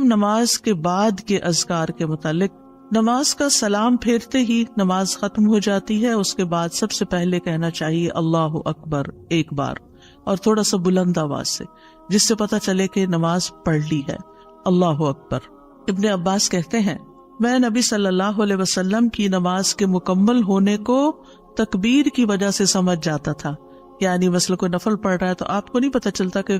نماز کے بعد کے اذکار کے متعلق، نماز کا سلام پھیرتے ہی نماز ختم ہو جاتی ہے. اس کے بعد سب سے پہلے کہنا چاہیے اللہ اکبر ایک بار، اور تھوڑا سا بلند آواز سے، جس سے پتہ چلے کہ نماز پڑھ لی ہے. اللہ اکبر. ابن عباس کہتے ہیں میں نبی صلی اللہ علیہ وسلم کی نماز کے مکمل ہونے کو تکبیر کی وجہ سے سمجھ جاتا تھا. یعنی مثلا کوئی نفل پڑھ رہا ہے تو آپ کو نہیں پتہ چلتا کہ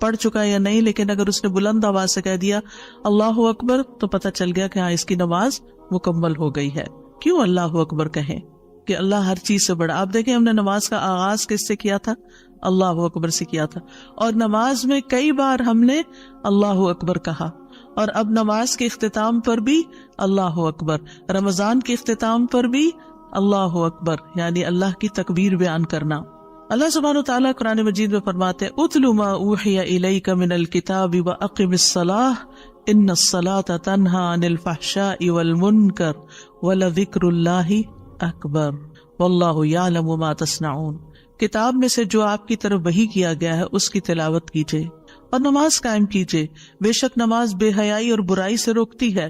پڑھ چکا ہے یا نہیں، لیکن اگر اس نے بلند آواز سے کہہ دیا اللہ اکبر تو پتہ چل گیا کہ ہاں اس کی نماز مکمل ہو گئی ہے. کیوں اللہ اکبر کہیں؟ کہ اللہ ہر چیز سے بڑا. آپ دیکھیں ہم نے نماز کا آغاز کس سے کیا تھا؟ اللہ اکبر سے کیا تھا، اور نماز میں کئی بار ہم نے اللہ اکبر کہا، اور اب نماز کے اختتام پر بھی اللہ اکبر، رمضان کے اختتام پر بھی اللہ اکبر، یعنی اللہ کی تکبیر بیان کرنا. اللہ سبحانہ وتعالیٰ قرآن مجید میں فرماتے اتل ما اوحی الیک من الکتاب واقم الصلاۃ ان الصلاۃ تنہی عن الفحشاء والمنکر ولذکر اللہ اکبر واللہ یعلم ما تصنعون. کتاب میں سے جو آپ کی طرف وحی کیا گیا ہے اس کی تلاوت کیجیے اور نماز قائم کیجیے. بے شک نماز بے حیائی اور برائی سے روکتی ہے،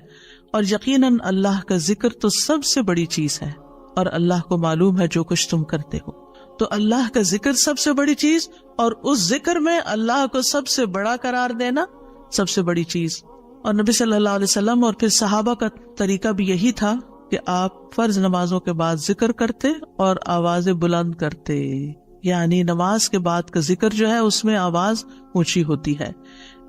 اور یقیناً اللہ کا ذکر تو سب سے بڑی چیز ہے، اور اللہ کو معلوم ہے جو کچھ تم کرتے ہو. تو اللہ کا ذکر سب سے بڑی چیز، اور اس ذکر میں اللہ کو سب سے بڑا قرار دینا سب سے بڑی چیز. اور نبی صلی اللہ علیہ وسلم اور پھر صحابہ کا طریقہ بھی یہی تھا کہ آپ فرض نمازوں کے بعد ذکر کرتے اور آوازیں بلند کرتے. یعنی نماز کے بعد کا ذکر جو ہے اس میں آواز اونچی ہوتی ہے.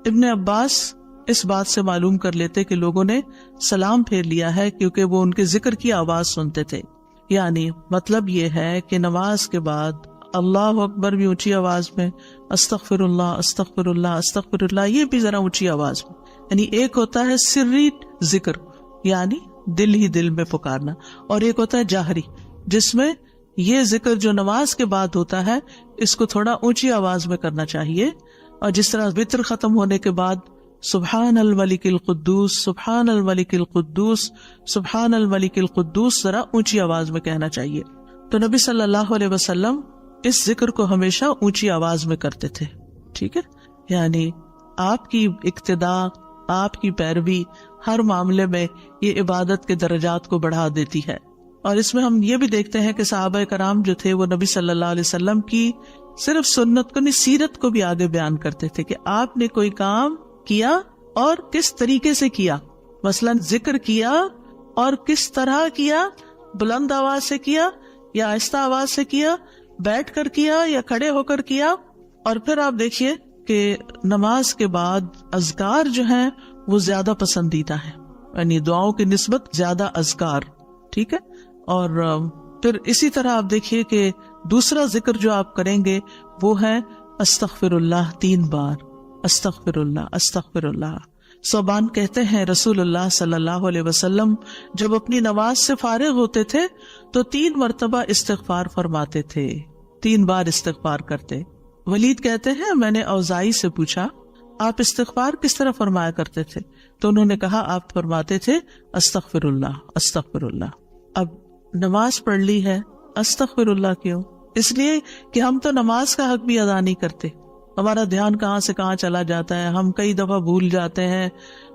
ابن عباس اس بات سے معلوم کر لیتے کہ لوگوں نے سلام پھیر لیا ہے کیونکہ وہ ان کے ذکر کی آواز سنتے تھے. یعنی مطلب یہ ہے کہ نماز کے بعد اللہ اکبر بھی اونچی آواز میں، استغفر اللہ استغفر اللہ استغفر اللہ یہ بھی ذرا اونچی آواز میں. یعنی ایک ہوتا ہے سری ذکر، یعنی دل ہی دل میں پکارنا، اور ایک ہوتا ہے جاہری، جس میں یہ ذکر جو نماز کے بعد ہوتا ہے اس کو تھوڑا اونچی آواز میں کرنا چاہیے. اور جس طرح وتر ختم ہونے کے بعد سبحان الملک القدوس سبحان الملک القدوس سبحان الملک القدوس ذرا اونچی آواز میں کہنا چاہیے. تو نبی صلی اللہ علیہ وسلم اس ذکر کو ہمیشہ اونچی آواز میں کرتے تھے. ٹھیک ہے، یعنی آپ کی اقتداء، آپ کی پیروی ہر معاملے میں یہ عبادت کے درجات کو بڑھا دیتی ہے. اور اس میں ہم یہ بھی دیکھتے ہیں کہ صحابہ کرام جو تھے وہ نبی صلی اللہ علیہ وسلم کی صرف سنت کو نہیں، سیرت کو بھی آگے بیان کرتے تھے کہ آپ نے کوئی کام کیا اور کس طریقے سے کیا. مثلا ذکر کیا اور کس طرح کیا، بلند آواز سے کیا یا آہستہ آواز سے کیا، بیٹھ کر کیا یا کھڑے ہو کر کیا. اور پھر آپ دیکھیے کہ نماز کے بعد اذکار جو ہیں وہ زیادہ پسندیدہ ہیں، یعنی دعاؤں کی نسبت زیادہ اذکار. ٹھیک ہے، اور پھر اسی طرح آپ دیکھیے کہ دوسرا ذکر جو آپ کریں گے وہ ہے استغفر اللہ 3 بار. استغفر اللہ استغفر اللہ. صوبان کہتے ہیں رسول اللہ صلی اللہ علیہ وسلم جب اپنی نماز سے فارغ ہوتے تھے تو 3 مرتبہ استغفار فرماتے تھے، 3 بار استغفار کرتے. ولید کہتے ہیں میں نے اوزائی سے پوچھا آپ استغفار کس طرح فرمایا کرتے تھے؟ تو انہوں نے کہا آپ فرماتے تھے استغفر اللہ استغفر اللہ. اب نماز پڑھ لی ہے، استغفر اللہ کیوں؟ اس لیے کہ ہم تو نماز کا حق بھی ادا نہیں کرتے. ہمارا دھیان کہاں سے کہاں چلا جاتا ہے، ہم کئی دفعہ بھول جاتے ہیں،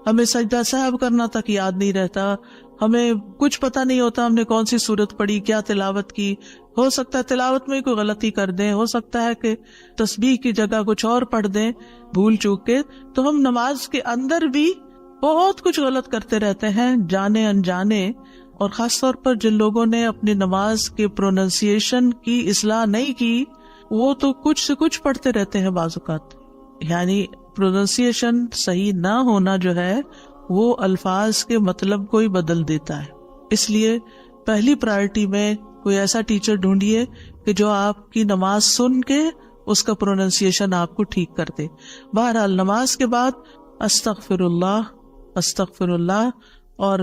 ہمیں سجدہ سہو کرنا تک یاد نہیں رہتا، ہمیں کچھ پتہ نہیں ہوتا ہم نے کون سی سورت پڑھی، کیا تلاوت کی. ہو سکتا ہے تلاوت میں کوئی غلطی کر دیں، ہو سکتا ہے کہ تسبیح کی جگہ کچھ اور پڑھ دیں بھول چوک کے. تو ہم نماز کے اندر بھی بہت کچھ غلط کرتے رہتے ہیں جانے انجانے. اور خاص طور پر جن لوگوں نے اپنی نماز کے پروننسیشن کی اصلاح نہیں کی وہ تو کچھ سے کچھ پڑھتے رہتے ہیں بعض اوقات. یعنی پروننسیشن صحیح نہ ہونا جو ہے وہ الفاظ کے مطلب کو ہی بدل دیتا ہے. اس لیے پہلی پرائرٹی میں کوئی ایسا ٹیچر ڈھونڈیے کہ جو آپ کی نماز سن کے اس کا پروننسیشن آپ کو ٹھیک کر دے. بہرحال نماز کے بعد استغفر اللہ. اور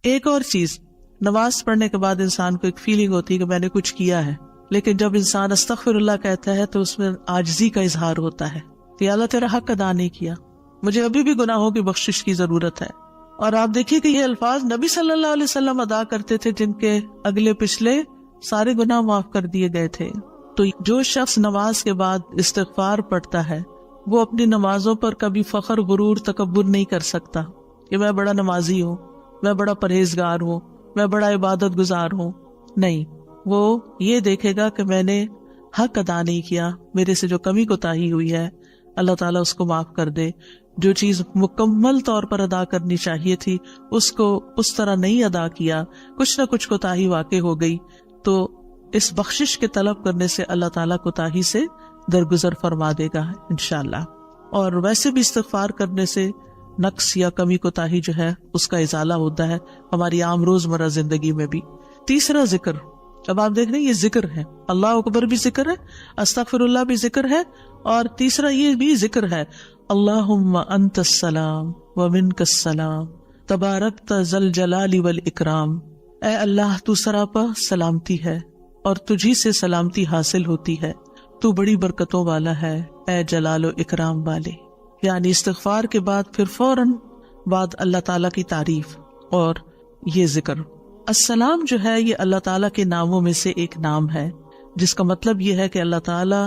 ایک اور چیز، نماز پڑھنے کے بعد انسان کو ایک فیلنگ ہوتی ہے کہ میں نے کچھ کیا ہے، لیکن جب انسان استغفر اللہ کہتا ہے تو اس میں عاجزی کا اظہار ہوتا ہے کہ یا اللہ تیرا حق ادا نہیں کیا، مجھے ابھی بھی گناہوں کی بخشش کی ضرورت ہے. اور آپ دیکھیے کہ یہ الفاظ نبی صلی اللہ علیہ وسلم ادا کرتے تھے جن کے اگلے پچھلے سارے گناہ معاف کر دیے گئے تھے. تو جو شخص نماز کے بعد استغفار پڑھتا ہے وہ اپنی نمازوں پر کبھی فخر غرور تکبر نہیں کر سکتا. کہ میں بڑا نمازی ہوں، میں بڑا پرہیزگار ہوں، میں بڑا عبادت گزار ہوں. نہیں، وہ یہ دیکھے گا کہ میں نے حق ادا نہیں کیا، میرے سے جو کمی کوتاہی ہوئی ہے اللہ تعالیٰ اس کو معاف کر دے. جو چیز مکمل طور پر ادا کرنی چاہیے تھی اس کو اس طرح نہیں ادا کیا، کچھ نہ کچھ کوتاہی واقع ہو گئی، تو اس بخشش کے طلب کرنے سے اللہ تعالیٰ کوتاہی سے درگزر فرما دے گا انشاءاللہ. اور ویسے بھی استغفار کرنے سے نقص یا کمی کوتاہی جو ہے اس کا ازالہ ہوتا ہے ہماری عام روزمرہ زندگی میں بھی. تیسرا ذکر، اب آپ دیکھ رہے ہیں یہ ذکر ہے، اللہ اکبر بھی ذکر ہے، استغفر اللہ بھی ذکر ہے، اور تیسرا یہ بھی ذکر ہے، اللہم انت السلام ومنک السلام تبارکت ذل جلال والاکرام. اے اللہ تو سراپا سلامتی ہے اور تجھی سے سلامتی حاصل ہوتی ہے، تو بڑی برکتوں والا ہے اے جلال و اکرام والے. یعنی استغفار کے بعد پھر فوراً بعد اللہ تعالیٰ کی تعریف اور یہ ذکر. السلام جو ہے یہ اللہ تعالیٰ کے ناموں میں سے ایک نام ہے، جس کا مطلب یہ ہے کہ اللہ تعالیٰ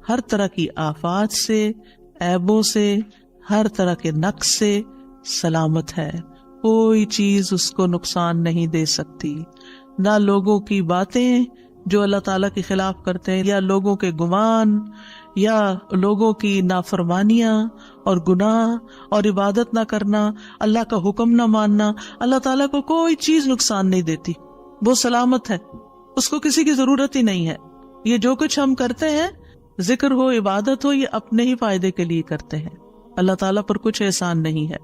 ہر طرح کی آفات سے، عیبوں سے، ہر طرح کے نقص سے سلامت ہے. کوئی چیز اس کو نقصان نہیں دے سکتی، نہ لوگوں کی باتیں جو اللہ تعالیٰ کے خلاف کرتے ہیں، یا لوگوں کے گمان، یا لوگوں کی نافرمانیاں اور گناہ اور عبادت نہ کرنا، اللہ کا حکم نہ ماننا. اللہ تعالیٰ کو کوئی چیز نقصان نہیں دیتی، وہ سلامت ہے، اس کو کسی کی ضرورت ہی نہیں ہے. یہ جو کچھ ہم کرتے ہیں، ذکر ہو، عبادت ہو، یہ اپنے ہی فائدے کے لیے کرتے ہیں، اللہ تعالیٰ پر کچھ احسان نہیں ہے.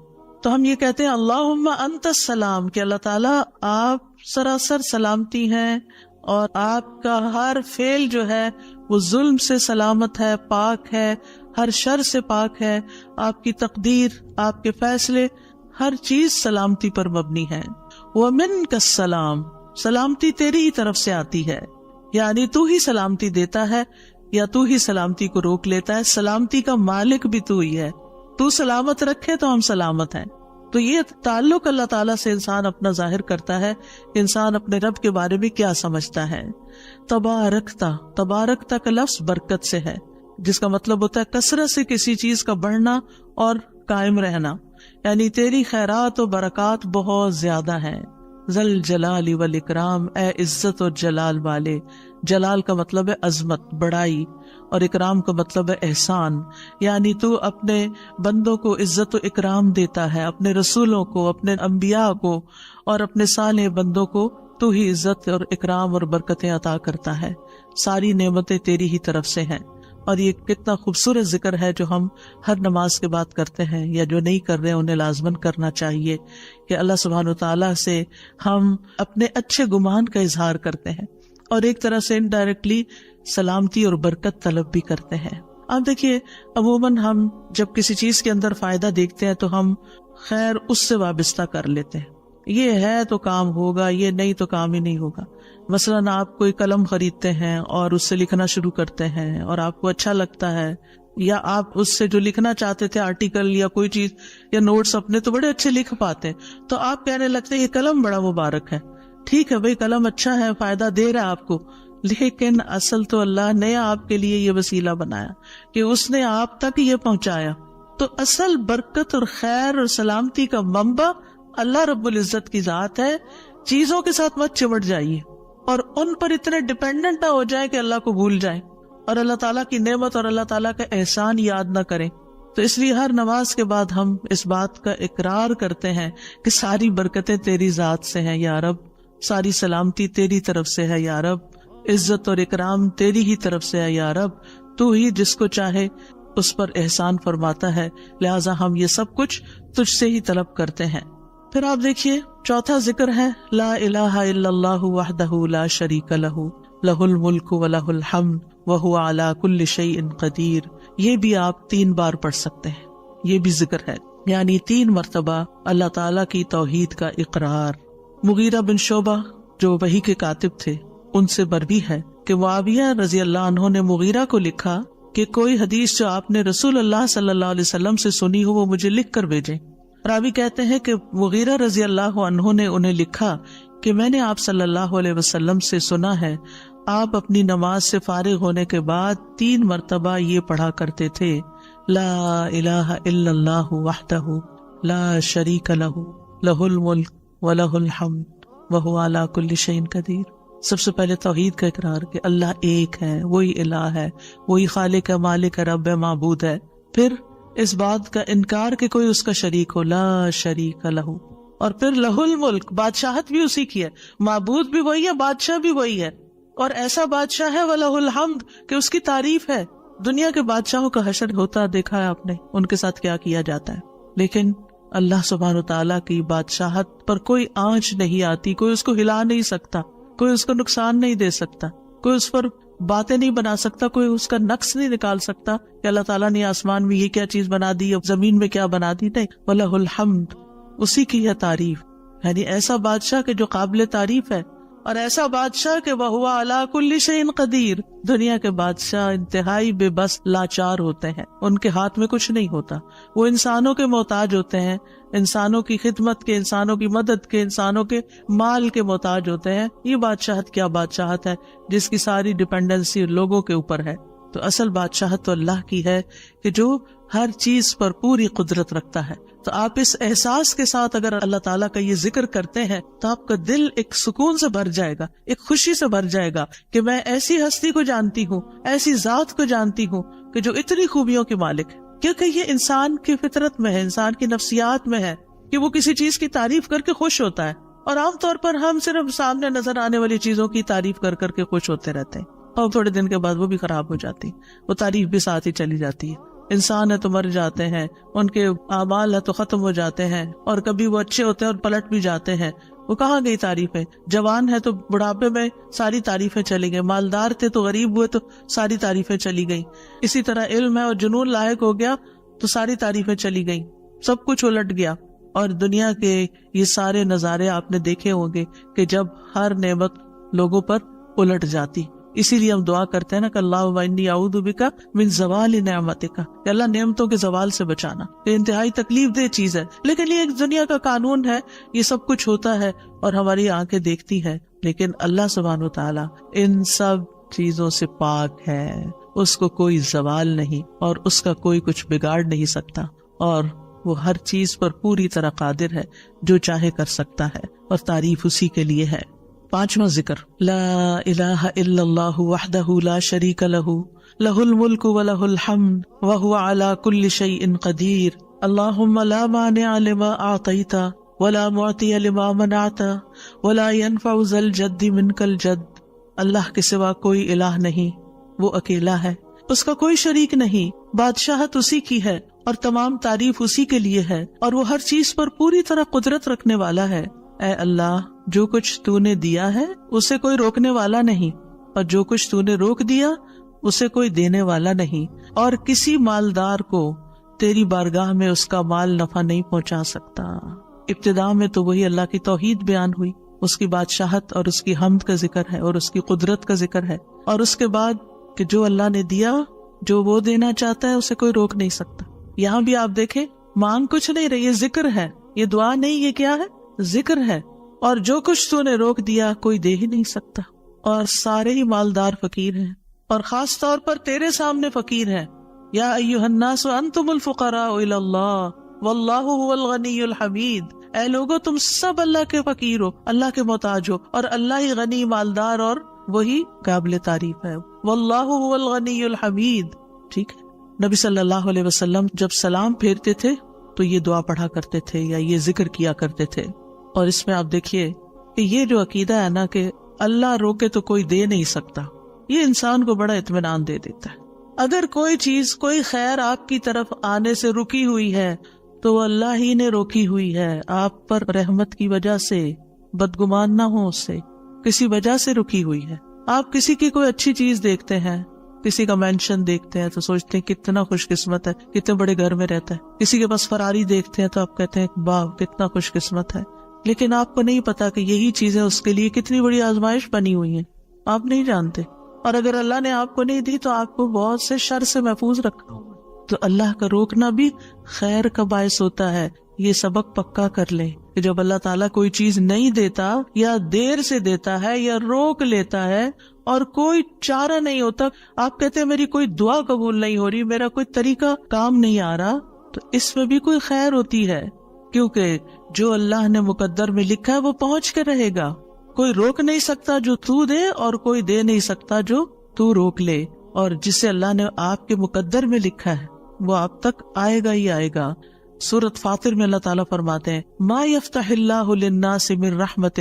تو ہم یہ کہتے ہیں اللہم انت السلام، کہ اللہ تعالیٰ آپ سراسر سلامتی ہیں اور آپ کا ہر فعل جو ہے وہ ظلم سے سلامت ہے، پاک ہے، ہر شر سے پاک ہے. آپ کی تقدیر، آپ کے فیصلے، ہر چیز سلامتی پر مبنی ہے. ومنک السلام، سلامتی تیری ہی طرف سے آتی ہے، یعنی تو ہی سلامتی دیتا ہے یا تو ہی سلامتی کو روک لیتا ہے. سلامتی کا مالک بھی تو ہی ہے، تو سلامت رکھے تو ہم سلامت ہیں. تو یہ تعلق اللہ تعالیٰ سے انسان اپنا ظاہر کرتا ہے، انسان اپنے رب کے بارے میں کیا سمجھتا ہے. تبارکتا، تبارکتا کا لفظ برکت سے ہے، جس کا مطلب ہوتا ہے کثرت سے کسی چیز کا بڑھنا اور قائم رہنا، یعنی تیری خیرات و برکات بہت زیادہ ہیں. ذل جلال والاکرام، اے عزت اور جلال والے. جلال کا مطلب ہے عظمت، بڑائی، اور اکرام کا مطلب ہے احسان. یعنی تو اپنے بندوں کو عزت و اکرام دیتا ہے، اپنے رسولوں کو، اپنے انبیاء کو اور اپنے صالح بندوں کو تو ہی عزت اور اکرام اور برکتیں عطا کرتا ہے. ساری نعمتیں تیری ہی طرف سے ہیں. اور یہ کتنا خوبصورت ذکر ہے جو ہم ہر نماز کے بعد کرتے ہیں، یا جو نہیں کر رہے انہیں لازماً کرنا چاہیے، کہ اللہ سبحانہ وتعالیٰ سے ہم اپنے اچھے گمان کا اظہار کرتے ہیں اور ایک طرح سے انڈائریکٹلی سلامتی اور برکت طلب بھی کرتے ہیں. آپ دیکھیے عموماً ہم جب کسی چیز کے اندر فائدہ دیکھتے ہیں تو ہم خیر اس سے وابستہ کر لیتے ہیں، یہ ہے تو کام ہوگا، یہ نہیں تو کام ہی نہیں ہوگا. مثلاً آپ کوئی قلم خریدتے ہیں اور اس سے لکھنا شروع کرتے ہیں اور آپ کو اچھا لگتا ہے، یا آپ اس سے جو لکھنا چاہتے تھے آرٹیکل یا کوئی چیز یا نوٹس اپنے تو بڑے اچھے لکھ پاتے ہیں، تو آپ کہنے لگتے ہیں یہ قلم بڑا مبارک ہے. ٹھیک ہے بھائی، قلم اچھا ہے، فائدہ دے رہا ہے آپ کو، لیکن اصل تو اللہ نے آپ کے لیے یہ وسیلہ بنایا کہ اس نے آپ تک یہ پہنچایا. تو اصل برکت اور خیر اور سلامتی کا منبع اللہ رب العزت کی ذات ہے. چیزوں کے ساتھ مت چمٹ جائیے اور ان پر اتنے ڈیپینڈنٹ نہ ہو جائیں کہ اللہ کو بھول جائیں اور اللہ تعالیٰ کی نعمت اور اللہ تعالیٰ کا احسان یاد نہ کریں. تو اس لیے ہر نماز کے بعد ہم اس بات کا اقرار کرتے ہیں کہ ساری برکتیں تیری ذات سے ہیں یا رب، ساری سلامتی تیری طرف سے ہے یا رب، عزت اور اکرام تیری ہی طرف سے ہے یا رب، تو ہی جس کو چاہے اس پر احسان فرماتا ہے، لہٰذا ہم یہ سب کچھ تجھ سے ہی طلب کرتے ہیں. پھر آپ دیکھیے چوتھا ذکر ہے لا الہ الا اللہ وحدہ لا شریک لہ لہ الملک ولہ الحمد وہو علی کل شیء قدیر. یہ بھی آپ 3 بار پڑھ سکتے ہیں، یہ بھی ذکر ہے، یعنی 3 مرتبہ اللہ تعالیٰ کی توحید کا اقرار. مغیرہ بن شعبہ جو وحی کے کاتب تھے ان سے مروی ہے کہ معاویہ رضی اللہ عنہ نے مغیرہ کو لکھا کہ کوئی حدیث جو آپ نے رسول اللہ صلی اللہ علیہ وسلم سے سنی ہو وہ مجھے لکھ کر بھیجیں. راوی کہتے ہیں کہ مغیرہ رضی اللہ عنہ نے انہیں لکھا کہ میں نے آپ صلی اللہ علیہ وسلم سے سنا ہے آپ اپنی نماز سے فارغ ہونے کے بعد 3 مرتبہ یہ پڑھا کرتے تھے لا الہ الا اللہ وحدہ لا شریک لہ لہ الملک ولہ الحمد وہو علی کل شیء قدیر. سب سے پہلے توحید کا اقرار کہ اللہ ایک ہے، وہی الہ ہے، وہی خالق ہے، مالک ہے، رب ہے، معبود ہے. پھر اس بات کا انکار کہ کوئی اس کا شریک ہو، لا شریک لہ. اور پھر لہ الملک، بادشاہت بھی اسی کی ہے، معبود بھی وہی ہے، بادشاہ بھی وہی ہے، اور ایسا بادشاہ ہے وَلَهُ الْحَمْدُ کہ اس کی تعریف ہے. دنیا کے بادشاہوں کا حشر ہوتا دیکھا ہے آپ نے، ان کے ساتھ کیا کیا جاتا ہے. لیکن اللہ سبحانہ وتعالیٰ کی بادشاہت پر کوئی آنچ نہیں آتی، کوئی اس کو ہلا نہیں سکتا، کوئی اس کو نقصان نہیں دے سکتا، کوئی اس پر باتیں نہیں بنا سکتا، کوئی اس کا نقص نہیں نکال سکتا کہ اللہ تعالیٰ نے آسمان میں یہ کیا چیز بنا دی، اب زمین میں کیا بنا دی. نہیں، وَلَهُ الْحَمْدُ، اسی کی ہے تعریف. یعنی ایسا بادشاہ کہ جو قابل تعریف ہے، اور ایسا بادشاہ کہ وَهُوَ عَلَى كُلِّ شَيْءٍ قَدِيرٌ. دنیا کے بادشاہ انتہائی بے بس لاچار ہوتے ہیں، ان کے ہاتھ میں کچھ نہیں ہوتا، وہ انسانوں کے محتاج ہوتے ہیں، انسانوں کی خدمت کے، انسانوں کی مدد کے، انسانوں کے مال کے محتاج ہوتے ہیں. یہ بادشاہت کیا بادشاہت ہے جس کی ساری ڈیپینڈنسی لوگوں کے اوپر ہے. تو اصل بادشاہت تو اللہ کی ہے کہ جو ہر چیز پر پوری قدرت رکھتا ہے. تو آپ اس احساس کے ساتھ اگر اللہ تعالیٰ کا یہ ذکر کرتے ہیں تو آپ کا دل ایک سکون سے بھر جائے گا، ایک خوشی سے بھر جائے گا کہ میں ایسی ہستی کو جانتی ہوں، ایسی ذات کو جانتی ہوں کہ جو اتنی خوبیوں کے مالک ہے. کیونکہ یہ انسان کی فطرت میں ہے، انسان کی نفسیات میں ہے کہ وہ کسی چیز کی تعریف کر کے خوش ہوتا ہے. اور عام طور پر ہم صرف سامنے نظر آنے والی چیزوں کی تعریف کر کر کے خوش ہوتے رہتے ہیں، اور تھوڑے دن کے بعد وہ بھی خراب ہو جاتی، وہ تعریف بھی ساتھ ہی چلی جاتی ہے. انسان ہے تو مر جاتے ہیں، ان کے اعمال ہے تو ختم ہو جاتے ہیں، اور کبھی وہ اچھے ہوتے ہیں اور پلٹ بھی جاتے ہیں. وہ کہاں گئی تعریفیں؟ جوان ہے تو بڑھاپے میں ساری تعریفیں چلی گئی، مالدار تھے تو غریب ہوئے تو ساری تعریفیں چلی گئی. اسی طرح علم ہے اور جنون لاحق ہو گیا تو ساری تعریفیں چلی گئی، سب کچھ الٹ گیا. اور دنیا کے یہ سارے نظارے آپ نے دیکھے ہوں گے کہ جب ہر نعمت لوگوں پر الٹ جاتی. اسی لیے ہم دعا کرتے ہیں نا کہ اللہ وانی اعوذ بک من زوال نعمتک، کہ اللہ نعمتوں کے زوال سے بچانا. یہ انتہائی تکلیف دہ چیز ہے، لیکن یہ ایک دنیا کا قانون ہے، یہ سب کچھ ہوتا ہے اور ہماری آنکھیں دیکھتی ہے. لیکن اللہ سبحانہ و تعالی ان سب چیزوں سے پاک ہے، اس کو کوئی زوال نہیں اور اس کا کوئی کچھ بگاڑ نہیں سکتا، اور وہ ہر چیز پر پوری طرح قادر ہے، جو چاہے کر سکتا ہے، اور تعریف اسی کے لیے ہے. پانچواں ذکر، لا الہ الا اللہ وحدہ لا شریک لہ لہ الملک ولہ الحمد وہو علی کل شیء قدیر. اللہم لا مانع لما اعطیت ولا معطی لما منعت ولا ينفع ذا الجد منک الجد. اللہ کے سوا کوئی الہ نہیں، وہ اکیلا ہے، اس کا کوئی شریک نہیں، بادشاہت اسی کی ہے اور تمام تعریف اسی کے لیے ہے، اور وہ ہر چیز پر پوری طرح قدرت رکھنے والا ہے. اے اللہ، جو کچھ تو نے دیا ہے اسے کوئی روکنے والا نہیں، اور جو کچھ تو نے روک دیا اسے کوئی دینے والا نہیں، اور کسی مالدار کو تیری بارگاہ میں اس کا مال نفع نہیں پہنچا سکتا. ابتدا میں تو وہی اللہ کی توحید بیان ہوئی، اس کی بادشاہت اور اس کی حمد کا ذکر ہے اور اس کی قدرت کا ذکر ہے، اور اس کے بعد کہ جو اللہ نے دیا، جو وہ دینا چاہتا ہے اسے کوئی روک نہیں سکتا. یہاں بھی آپ دیکھیں، مانگ کچھ نہیں رہی، یہ ذکر ہے، یہ دعا نہیں، یہ کیا ہے؟ ذکر ہے. اور جو کچھ تو نے روک دیا کوئی دے ہی نہیں سکتا، اور سارے ہی مالدار فقیر ہیں، اور خاص طور پر تیرے سامنے فقیر ہیں. یا ایھا الناس انتم الفقراء الی اللہ واللہ هو الغنی الحمید. اے لوگو، تم سب اللہ کے فقیر ہو، اللہ کے محتاج ہو، اور اللہ ہی غنی، مالدار اور وہی قابل تعریف ہے. واللہ هو الغنی الحمید. ٹھیک ہے. نبی صلی اللہ علیہ وسلم جب سلام پھیرتے تھے تو یہ دعا پڑھا کرتے تھے یا یہ ذکر کیا کرتے تھے. اور اس میں آپ دیکھیے کہ یہ جو عقیدہ ہے نا کہ اللہ روکے تو کوئی دے نہیں سکتا، یہ انسان کو بڑا اطمینان دے دیتا ہے. اگر کوئی چیز، کوئی خیر آپ کی طرف آنے سے رکی ہوئی ہے تو وہ اللہ ہی نے روکی ہوئی ہے، آپ پر رحمت کی وجہ سے. بدگمان نہ ہو اس سے، کسی وجہ سے رکی ہوئی ہے. آپ کسی کی کوئی اچھی چیز دیکھتے ہیں، کسی کا مینشن دیکھتے ہیں تو سوچتے ہیں کتنا خوش قسمت ہے، کتنے بڑے گھر میں رہتا ہے. کسی کے پاس فراری دیکھتے ہیں تو آپ کہتے ہیں واہ کتنا خوش قسمت ہے. لیکن آپ کو نہیں پتا کہ یہی چیزیں اس کے لیے کتنی بڑی آزمائش بنی ہوئی ہیں، آپ نہیں جانتے. اور اگر اللہ نے آپ کو نہیں دی تو آپ کو بہت سے شر سے محفوظ رکھا. تو اللہ کا روکنا بھی خیر کا باعث ہوتا ہے. یہ سبق پکا کر لیں کہ جب اللہ تعالیٰ کوئی چیز نہیں دیتا یا دیر سے دیتا ہے یا روک لیتا ہے اور کوئی چارہ نہیں ہوتا، آپ کہتے ہیں میری کوئی دعا قبول نہیں ہو رہی، میرا کوئی طریقہ کام نہیں آ رہا، تو اس میں بھی کوئی خیر ہوتی ہے. کیونکہ جو اللہ نے مقدر میں لکھا ہے وہ پہنچ کے رہے گا. کوئی روک نہیں سکتا جو تو دے، اور کوئی دے نہیں سکتا جو تو روک لے. اور جسے اللہ نے آپ کے مقدر میں لکھا ہے وہ آپ تک آئے گا ہی آئے گا. سورۃ فاطر میں اللہ تعالیٰ فرماتے ہیں ما یفتح اللہ للناس من رحمت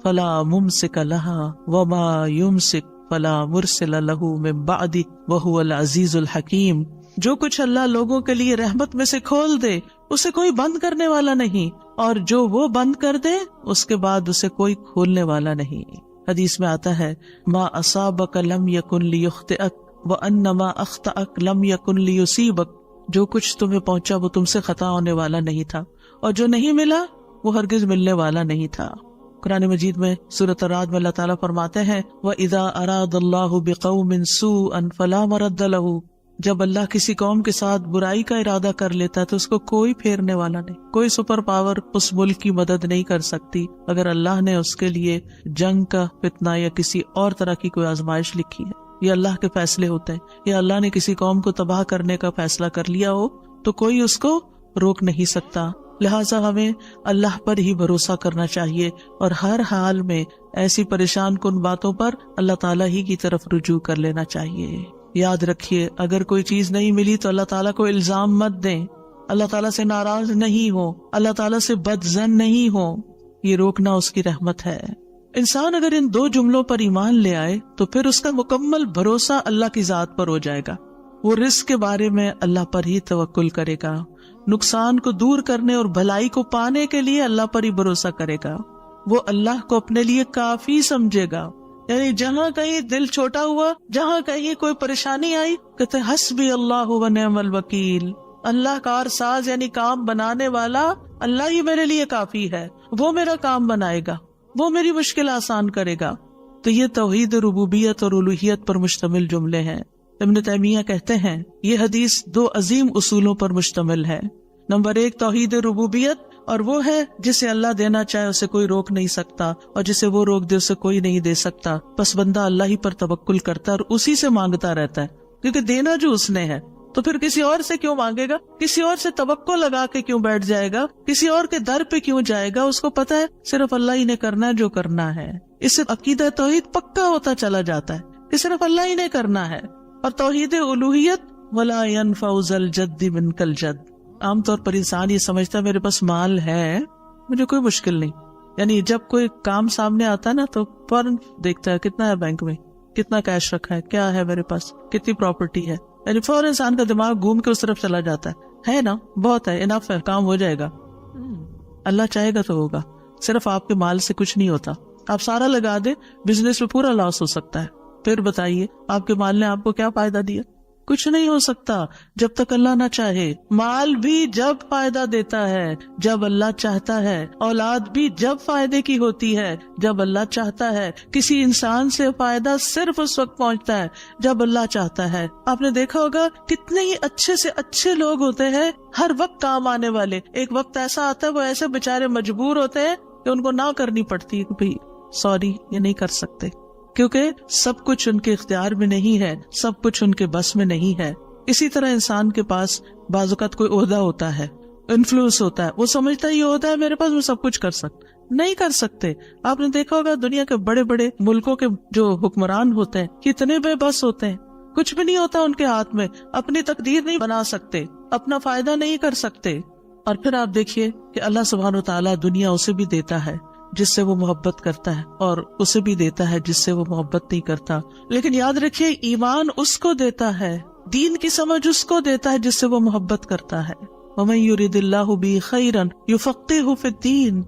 فلا ممسک لها وما یمسک فلا مرسل له من بعدہ وہو العزیز الحکیم. جو کچھ اللہ لوگوں کے لیے رحمت میں سے کھول دے اسے کوئی بند کرنے والا نہیں، اور جو وہ بند کر دے اس کے بعد اسے کوئی کھولنے والا نہیں. حدیث میں آتا ہے ما اصابک لم یکن لیخطئک وان ما اخطأک لم یکن لیصیبک. جو کچھ تمہیں پہنچا وہ تم سے خطا ہونے والا نہیں تھا، اور جو نہیں ملا وہ ہرگز ملنے والا نہیں تھا. قرآن مجید میں سورۃ الرعد میں اللہ تعالیٰ فرماتے ہیں وَإِذَا أَرَادَ اللَّهُ بِقَوْمٍ سُوءًا فَلَا مَرَدَّ لَهُ. جب اللہ کسی قوم کے ساتھ برائی کا ارادہ کر لیتا ہے تو اس کو کوئی پھیرنے والا نہیں، کوئی سپر پاور اس ملک کی مدد نہیں کر سکتی اگر اللہ نے اس کے لیے جنگ کا فتنہ یا کسی اور طرح کی کوئی آزمائش لکھی ہے. یہ اللہ کے فیصلے ہوتے ہیں. یا اللہ نے کسی قوم کو تباہ کرنے کا فیصلہ کر لیا ہو تو کوئی اس کو روک نہیں سکتا. لہٰذا ہمیں اللہ پر ہی بھروسہ کرنا چاہیے، اور ہر حال میں ایسی پریشان کن باتوں پر اللہ تعالیٰ ہی کی طرف رجوع کر لینا چاہیے. یاد رکھیے اگر کوئی چیز نہیں ملی تو اللہ تعالیٰ کو الزام مت دیں، اللہ تعالیٰ سے ناراض نہیں ہو، اللہ تعالیٰ سے بدظن نہیں ہو. یہ روکنا اس کی رحمت ہے. انسان اگر ان دو جملوں پر ایمان لے آئے تو پھر اس کا مکمل بھروسہ اللہ کی ذات پر ہو جائے گا. وہ رزق کے بارے میں اللہ پر ہی توکل کرے گا، نقصان کو دور کرنے اور بھلائی کو پانے کے لیے اللہ پر ہی بھروسہ کرے گا. وہ اللہ کو اپنے لیے کافی سمجھے گا. یعنی جہاں کہیں دل چھوٹا ہوا، جہاں کہیں کوئی پریشانی آئی، کہتے حسبی اللہ و نعم الوکیل. اللہ کار ساز یعنی کام بنانے والا اللہ ہی میرے لیے کافی ہے. وہ میرا کام بنائے گا، وہ میری مشکل آسان کرے گا. تو یہ توحید ربوبیت اور الوہیت پر مشتمل جملے ہیں. ابن تیمیہ کہتے ہیں یہ حدیث دو عظیم اصولوں پر مشتمل ہے. نمبر 1 توحید ربوبیت، اور وہ ہے جسے اللہ دینا چاہے اسے کوئی روک نہیں سکتا، اور جسے وہ روک دے اسے کوئی نہیں دے سکتا. بس بندہ اللہ ہی پر توکل کرتا ہے اور اسی سے مانگتا رہتا ہے، کیونکہ دینا جو اس نے ہے تو پھر کسی اور سے کیوں مانگے گا، کسی اور سے توقع لگا کے کیوں بیٹھ جائے گا، کسی اور کے در پہ کیوں جائے گا. اس کو پتا ہے صرف اللہ ہی نے کرنا ہے جو کرنا ہے. اس سے عقیدہ توحید پکا ہوتا چلا جاتا ہے کہ صرف اللہ ہی نے کرنا ہے. اور توحید الوہیت ولا ينفع ذا الجد منک الجد. عام طور پر انسان یہ سمجھتا ہے میرے پاس مال ہے مجھے کوئی مشکل نہیں. یعنی جب کوئی کام سامنے آتا ہے نا تو فوراً دیکھتا ہے کتنا ہے بینک میں، کتنا کیش رکھا ہے، کیا ہے میرے پاس، کتنی پراپرٹی ہے. یعنی فوراً انسان کا دماغ گھوم کے اس طرف چلا جاتا ہے نا بہت ہے، انف ہے، کام ہو جائے گا. اللہ چاہے گا تو ہوگا. صرف آپ کے مال سے کچھ نہیں ہوتا. آپ سارا لگا دیں بزنس میں پورا لاس ہو سکتا ہے. پھر بتائیے آپ کے مال نے آپ کو کیا فائدہ دیا؟ کچھ نہیں ہو سکتا جب تک اللہ نہ چاہے. مال بھی جب فائدہ دیتا ہے جب اللہ چاہتا ہے، اولاد بھی جب فائدے کی ہوتی ہے جب اللہ چاہتا ہے. کسی انسان سے فائدہ صرف اس وقت پہنچتا ہے جب اللہ چاہتا ہے. آپ نے دیکھا ہوگا کتنے ہی اچھے سے اچھے لوگ ہوتے ہیں ہر وقت کام آنے والے. ایک وقت ایسا آتا ہے وہ ایسے بےچارے مجبور ہوتے ہیں کہ ان کو نہ کرنی پڑتی ہے کہ بھائی سوری یہ نہیں کر سکتے، کیونکہ سب کچھ ان کے اختیار میں نہیں ہے، سب کچھ ان کے بس میں نہیں ہے. اسی طرح انسان کے پاس بعض اوقات کوئی عہدہ ہوتا ہے، انفلوئنس ہوتا ہے، وہ سمجھتا ہے یہ عہدہ ہے میرے پاس میں سب کچھ کر سکتا. نہیں کر سکتے. آپ نے دیکھا ہوگا دنیا کے بڑے بڑے ملکوں کے جو حکمران ہوتے ہیں کتنے بے بس ہوتے ہیں، کچھ بھی نہیں ہوتا ان کے ہاتھ میں، اپنی تقدیر نہیں بنا سکتے، اپنا فائدہ نہیں کر سکتے. اور پھر آپ دیکھیے کہ اللہ سبحانہ و تعالیٰ دنیا اسے بھی دیتا ہے جس سے وہ محبت کرتا ہے، اور اسے بھی دیتا ہے جس سے وہ محبت نہیں کرتا. لیکن یاد رکھیے ایمان اس کو دیتا ہے، دین کی سمجھ اس کو دیتا ہے جس سے وہ محبت کرتا ہے. وَمَن يُرِدِ اللَّهُ بِهِ خَيْرًا يُفَقِّهُ فِي الدِّينِ.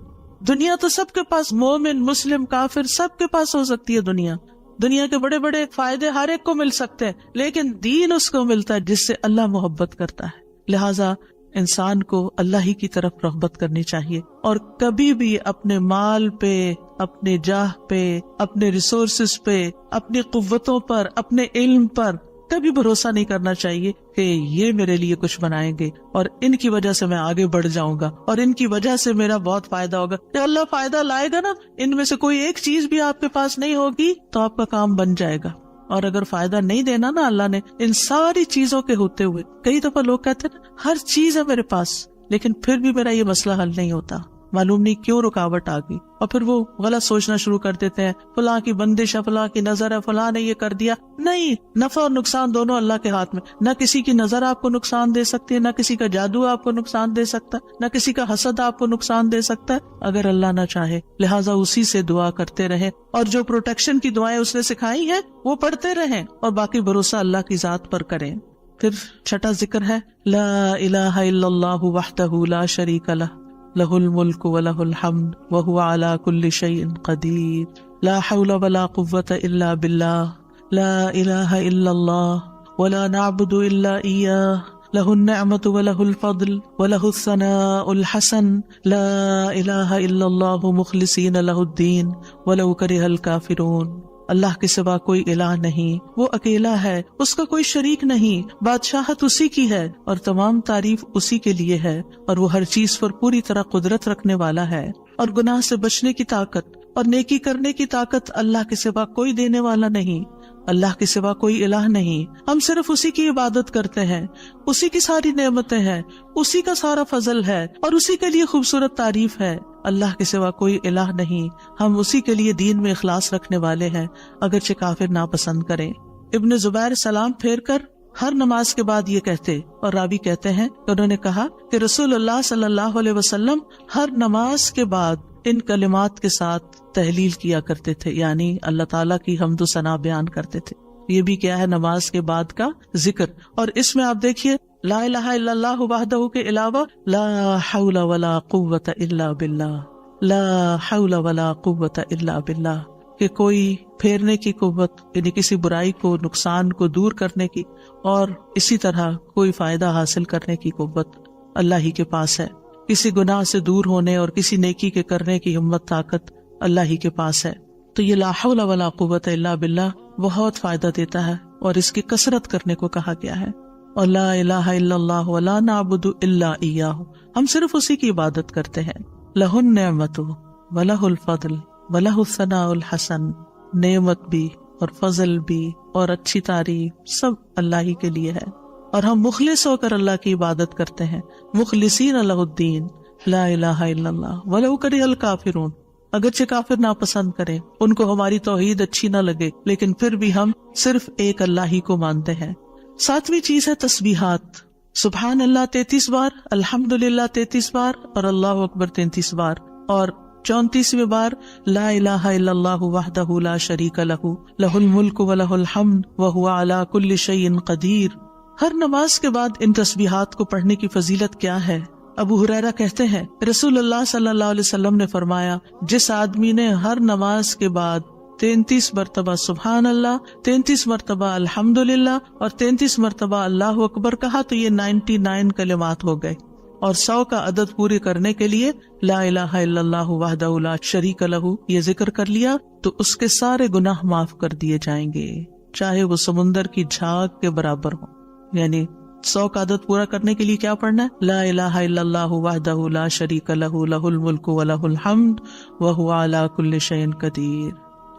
دنیا تو سب کے پاس، مومن مسلم کافر سب کے پاس ہو سکتی ہے. دنیا کے بڑے بڑے فائدے ہر ایک کو مل سکتے ہیں، لیکن دین اس کو ملتا ہے جس سے اللہ محبت کرتا ہے. لہٰذا انسان کو اللہ ہی کی طرف رغبت کرنی چاہیے، اور کبھی بھی اپنے مال پہ، اپنے جاہ پہ، اپنے ریسورسز پہ، اپنی قوتوں پر، اپنے علم پر کبھی بھروسہ نہیں کرنا چاہیے کہ یہ میرے لیے کچھ بنائیں گے اور ان کی وجہ سے میں آگے بڑھ جاؤں گا اور ان کی وجہ سے میرا بہت فائدہ ہوگا. کہ اللہ فائدہ لائے گا نا، ان میں سے کوئی ایک چیز بھی آپ کے پاس نہیں ہوگی تو آپ کا کام بن جائے گا. اور اگر فائدہ نہیں دینا نا اللہ نے ان ساری چیزوں کے ہوتے ہوئے، کئی دفعہ لوگ کہتے ہیں ہر چیز ہے میرے پاس لیکن پھر بھی میرا یہ مسئلہ حل نہیں ہوتا، معلوم نہیں کیوں رکاوٹ آ گئی، اور پھر وہ غلط سوچنا شروع کر دیتے ہیں، فلاں کی بندش ہے، فلاں کی نظر ہے، فلاں نے یہ کر دیا. نہیں، نفع اور نقصان دونوں اللہ کے ہاتھ میں. نہ کسی کی نظر آپ کو نقصان دے سکتی ہے، نہ کسی کا جادو آپ کو نقصان دے سکتا ہے، نہ کسی کا حسد آپ کو نقصان دے سکتا ہے اگر اللہ نہ چاہے. لہٰذا اسی سے دعا کرتے رہیں، اور جو پروٹیکشن کی دعائیں اس نے سکھائی ہیں وہ پڑھتے رہیں، اور باقی بھروسہ اللہ کی ذات پر کریں. پھر چھٹا ذکر ہے لا الہ الا اللہ وحدہ لا شریک لہ لہ الملک ولہ الحمد وہو علی کل شیء قدیر لا حول ولا قوة الا باللہ لا الہ الا اللہ ولا نعبد الا ایاہ لہ النعمۃ ولہ الفضل ولہ الثناء الحسن لا الہ الا اللہ مخلصین لہ الدین ولو کرہ الکافرون. اللہ کے سوا کوئی الہ نہیں، وہ اکیلا ہے، اس کا کوئی شریک نہیں، بادشاہت اسی کی ہے اور تمام تعریف اسی کے لیے ہے، اور وہ ہر چیز پر پوری طرح قدرت رکھنے والا ہے، اور گناہ سے بچنے کی طاقت اور نیکی کرنے کی طاقت اللہ کے سوا کوئی دینے والا نہیں، اللہ کے سوا کوئی الہ نہیں. ہم صرف اسی کی عبادت کرتے ہیں، اسی کی ساری نعمتیں ہیں، اسی کا سارا فضل ہے، اور اسی کے لیے خوبصورت تعریف ہے. اللہ کے سوا کوئی الہ نہیں، ہم اسی کے لیے دین میں اخلاص رکھنے والے ہیں اگرچہ کافر ناپسند کریں. ابن زبیر سلام پھیر کر ہر نماز کے بعد یہ کہتے، اور راوی کہتے ہیں کہ انہوں نے کہا کہ رسول اللہ صلی اللہ علیہ وسلم ہر نماز کے بعد ان کلمات کے ساتھ تحلیل کیا کرتے تھے، یعنی اللہ تعالیٰ کی حمد و ثنا بیان کرتے تھے. یہ بھی کیا ہے نماز کے بعد کا ذکر. اور اس میں آپ دیکھیے لا الہ الا اللہ وحدہ کے علاوہ لا حول ولا قوت الا باللہ، لا حول ولا قوت الا باللہ، کہ کوئی پھیرنے کی قوت یعنی کسی برائی کو نقصان کو دور کرنے کی، اور اسی طرح کوئی فائدہ حاصل کرنے کی قوت اللہ ہی کے پاس ہے. کسی گناہ سے دور ہونے اور کسی نیکی کے کرنے کی ہمت طاقت اللہ ہی کے پاس ہے. تو یہ لا حول ولا قوت الا باللہ بہت فائدہ دیتا ہے، اور اس کی کثرت کرنے کو کہا گیا ہے. اور لا الہ الا اللہ ولا نعبد الا ایاہ، ہم صرف اسی کی عبادت کرتے ہیں. لہ النعمت ولہ الفضل ولہ الثناء الحسن، نعمت بھی اور فضل بھی اور اچھی تعریف سب اللہ ہی کے لیے ہے، اور ہم مخلص ہو کر اللہ کی عبادت کرتے ہیں. مخلصین لہ الدین لا الہ الا اللہ ولو کرہ الکافرون، اگرچہ کافر ناپسند کریں، ان کو ہماری توحید اچھی نہ لگے، لیکن پھر بھی ہم صرف ایک اللہ ہی کو مانتے ہیں. 7ویں چیز ہے تسبیحات. سبحان اللہ 33 بار، الحمدللہ 33 بار، اور اللہ اکبر 33 بار، اور 34ویں بار لا الہ الا اللہ وحدہ لا شریک لہ لہ الملک ولہ الحمد وہو علی کل شیء قدیر. ہر نماز کے بعد ان تسبیحات کو پڑھنے کی فضیلت کیا ہے؟ ابو ہریرہ کہتے ہیں رسول اللہ صلی اللہ علیہ وسلم نے فرمایا، جس آدمی نے ہر نماز کے بعد 33 مرتبہ سبحان اللہ، 33 مرتبہ الحمدللہ اور 33 مرتبہ اللہ اکبر کہا تو یہ 99 کلمات ہو گئے. اور 100 کا عدد پورے کرنے کے لیے لا الہ الا اللہ وحدہ لا شریک لہ یہ ذکر کر لیا تو اس کے سارے گناہ معاف کر دیے جائیں گے، چاہے وہ سمندر کی جھاگ کے برابر ہو. یعنی 100 کا عدد پورا کرنے کے لیے کیا پڑھنا ہے؟ لا الہ الا اللہ وحدہ لا شریک لہ لہ الملک ولہ الحمد وہو علی کل شیء قدیر.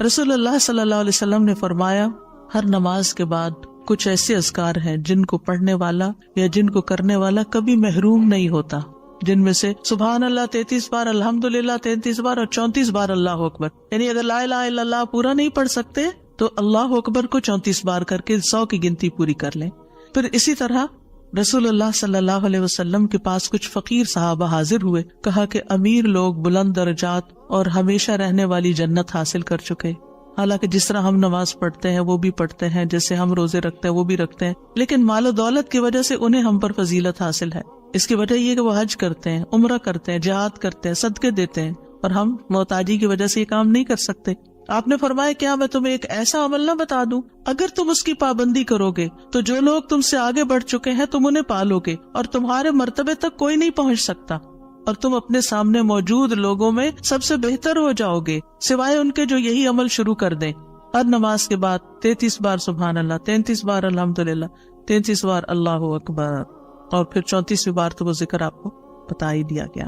رسول اللہ صلی اللہ علیہ وسلم نے فرمایا ہر نماز کے بعد کچھ ایسے اذکار ہیں جن کو پڑھنے والا یا جن کو کرنے والا کبھی محروم نہیں ہوتا، جن میں سے سبحان اللہ 33 بار، الحمدللہ 33 بار اور 34 بار اللہ اکبر. یعنی اگر لا الہ الا اللہ پورا نہیں پڑھ سکتے تو اللہ اکبر کو 34 بار کر کے 100 کی گنتی پوری کر لیں. پھر اسی طرح رسول اللہ صلی اللہ علیہ وسلم کے پاس کچھ فقیر صحابہ حاضر ہوئے، کہا کہ امیر لوگ بلند درجات اور ہمیشہ رہنے والی جنت حاصل کر چکے. حالانکہ جس طرح ہم نماز پڑھتے ہیں وہ بھی پڑھتے ہیں، جیسے ہم روزے رکھتے ہیں وہ بھی رکھتے ہیں، لیکن مال و دولت کی وجہ سے انہیں ہم پر فضیلت حاصل ہے. اس کی وجہ یہ کہ وہ حج کرتے ہیں، عمرہ کرتے ہیں، جہاد کرتے ہیں، صدقے دیتے ہیں، اور ہم محتاجی کی وجہ سے یہ کام نہیں کر سکتے. آپ نے فرمایا کیا میں تمہیں ایک ایسا عمل نہ بتا دوں اگر تم اس کی پابندی کرو گے تو جو لوگ تم سے آگے بڑھ چکے ہیں تم انہیں پالو گے اور تمہارے مرتبے تک کوئی نہیں پہنچ سکتا، اور تم اپنے سامنے موجود لوگوں میں سب سے بہتر ہو جاؤ گے سوائے ان کے جو یہی عمل شروع کر دیں. ہر نماز کے بعد 33 بار سبحان اللہ، 33 بار الحمدللہ، 33 بار اللہ اکبر، اور پھر 34ویں بار تو وہ ذکر آپ کو بتا ہی دیا گیا.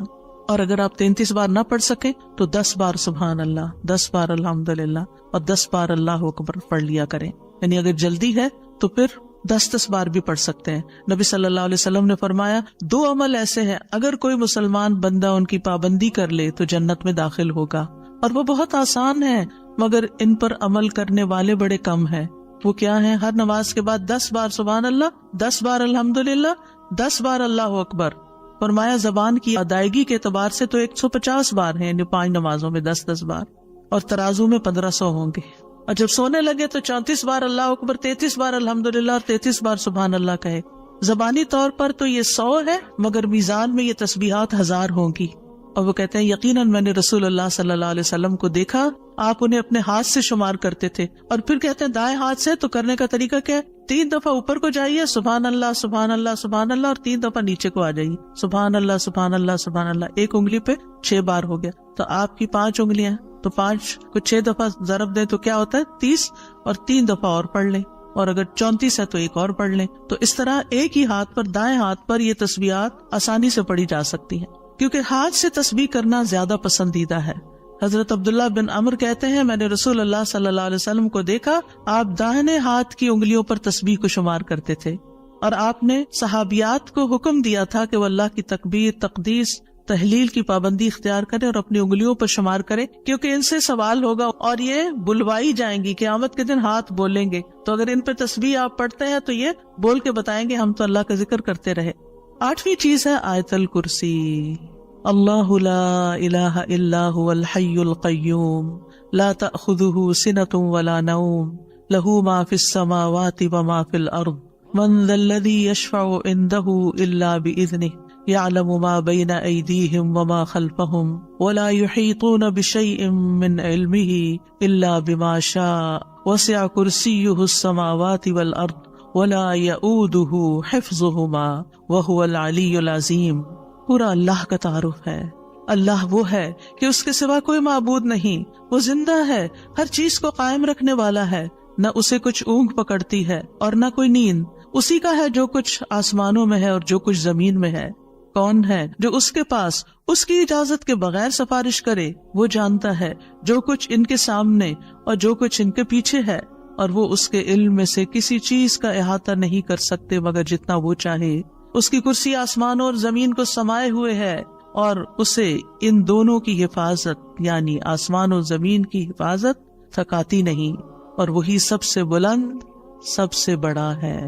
اور اگر آپ 33 بار نہ پڑھ سکیں تو 10 بار سبحان اللہ، 10 بار الحمدللہ اور 10 بار اللہ اکبر پڑھ لیا کریں. یعنی اگر جلدی ہے تو پھر 10 بار بھی پڑھ سکتے ہیں. نبی صلی اللہ علیہ وسلم نے فرمایا 2 عمل ایسے ہیں اگر کوئی مسلمان بندہ ان کی پابندی کر لے تو جنت میں داخل ہوگا، اور وہ بہت آسان ہے مگر ان پر عمل کرنے والے بڑے کم ہیں. وہ کیا ہیں؟ ہر نماز کے بعد 10 بار سبحان اللہ، 10 بار الحمدللہ، 10 بار اللہ اکبر. فرمایا زبان کی ادائیگی کے اعتبار سے تو 150 بار ہیں، یعنی 5 نمازوں میں 10 بار، اور ترازو میں 1500 ہوں گے. اور جب سونے لگے تو 34 بار اللہ اکبر، 33 بار الحمدللہ اور 33 بار سبحان اللہ کہے. زبانی طور پر تو یہ 100 ہے مگر میزان میں یہ تسبیحات 1000 ہوں گی. اور وہ کہتے ہیں یقیناً میں نے رسول اللہ صلی اللہ علیہ وسلم کو دیکھا، آپ انہیں اپنے ہاتھ سے شمار کرتے تھے. اور پھر کہتے ہیں دائیں ہاتھ سے، تو کرنے کا طریقہ کیا ہے؟ 3 دفعہ اوپر کو جائیے سبحان اللہ سبحان اللہ سبحان اللہ، اور 3 دفعہ نیچے کو آ جائیے سبحان اللہ سبحان اللہ سبحان اللہ. 1 انگلی پہ 6 بار ہو گیا. تو آپ کی 5 انگلیاں، تو 5 کو 6 دفعہ ضرب دیں تو کیا ہوتا ہے؟ 30. اور 3 دفعہ اور پڑھ لیں، اور اگر 34 ہے تو 1 اور پڑھ لیں. تو اس طرح ایک ہی ہاتھ پر، دائیں ہاتھ پر یہ تسبیحات آسانی سے پڑھی جا سکتی ہیں، کیونکہ ہاتھ سے تسبیح کرنا زیادہ پسندیدہ ہے. حضرت عبداللہ بن عمر کہتے ہیں میں نے رسول اللہ صلی اللہ علیہ وسلم کو دیکھا، آپ داہنے ہاتھ کی انگلیوں پر تسبیح کو شمار کرتے تھے، اور آپ نے صحابیات کو حکم دیا تھا کہ وہ اللہ کی تکبیر، تقدیس، تحلیل کی پابندی اختیار کریں اور اپنی انگلیوں پر شمار کریں، کیونکہ ان سے سوال ہوگا اور یہ بلوائی جائیں گی. قیامت کے دن ہاتھ بولیں گے، تو اگر ان پہ تسبیح آپ پڑھتے ہیں تو یہ بول کے بتائیں گے ہم تو اللہ کا ذکر کرتے رہے. 8ویں چیز ہے آیت الکرسی. اللہ لا الہ الا هو الحی القیوم لا تأخذه سنة ولا نوم له ما في السماوات وما في الأرض من ذا الذي يشفع عنده إلا بإذنه يعلم ما بين أيديهم وما خلفهم ولا يحيطون بشيء من علمه إلا بما شاء وسع كرسيه السماوات والأرض ولا يؤوده حفظهما وهو العلي العظيم. پورا اللہ کا تعارف ہے. اللہ وہ ہے کہ اس کے سوا کوئی معبود نہیں، وہ زندہ ہے، ہر چیز کو قائم رکھنے والا ہے، نہ اسے کچھ اونگ پکڑتی ہے اور نہ کوئی نیند. اسی کا ہے جو کچھ آسمانوں میں ہے اور جو کچھ زمین میں ہے. کون ہے جو اس کے پاس اس کی اجازت کے بغیر سفارش کرے؟ وہ جانتا ہے جو کچھ ان کے سامنے اور جو کچھ ان کے پیچھے ہے، اور وہ اس کے علم میں سے کسی چیز کا احاطہ نہیں کر سکتے مگر جتنا وہ چاہے. اس کی کرسی آسمانوں اور زمین کو سمائے ہوئے ہے، اور اسے ان دونوں کی حفاظت یعنی آسمان و زمین کی حفاظت تھکاتی نہیں، اور وہی سب سے بلند، سب سے بڑا ہے.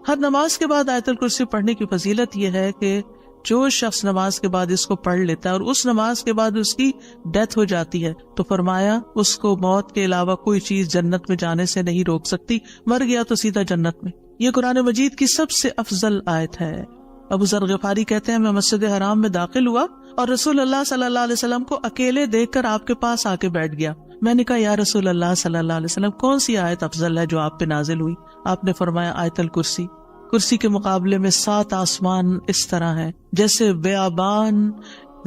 ہر نماز کے بعد آیت الکرسی پڑھنے کی فضیلت یہ ہے کہ جو شخص نماز کے بعد اس کو پڑھ لیتا ہے اور اس نماز کے بعد اس کی ڈیتھ ہو جاتی ہے تو فرمایا اس کو موت کے علاوہ کوئی چیز جنت میں جانے سے نہیں روک سکتی. مر گیا تو سیدھا جنت میں. یہ قرآن مجید کی سب سے افضل آیت ہے. ابو ذر غفاری کہتے ہیں میں مسجد حرام میں داخل ہوا اور رسول اللہ صلی اللہ علیہ وسلم کو اکیلے دیکھ کر آپ کے پاس آ کے بیٹھ گیا. میں نے کہا یا رسول اللہ صلی اللہ علیہ وسلم کون سی آیت افضل ہے جو آپ پہ نازل ہوئی؟ آپ نے فرمایا آیت الکرسی. کرسی کے مقابلے میں 7 آسمان اس طرح ہیں جیسے بیابان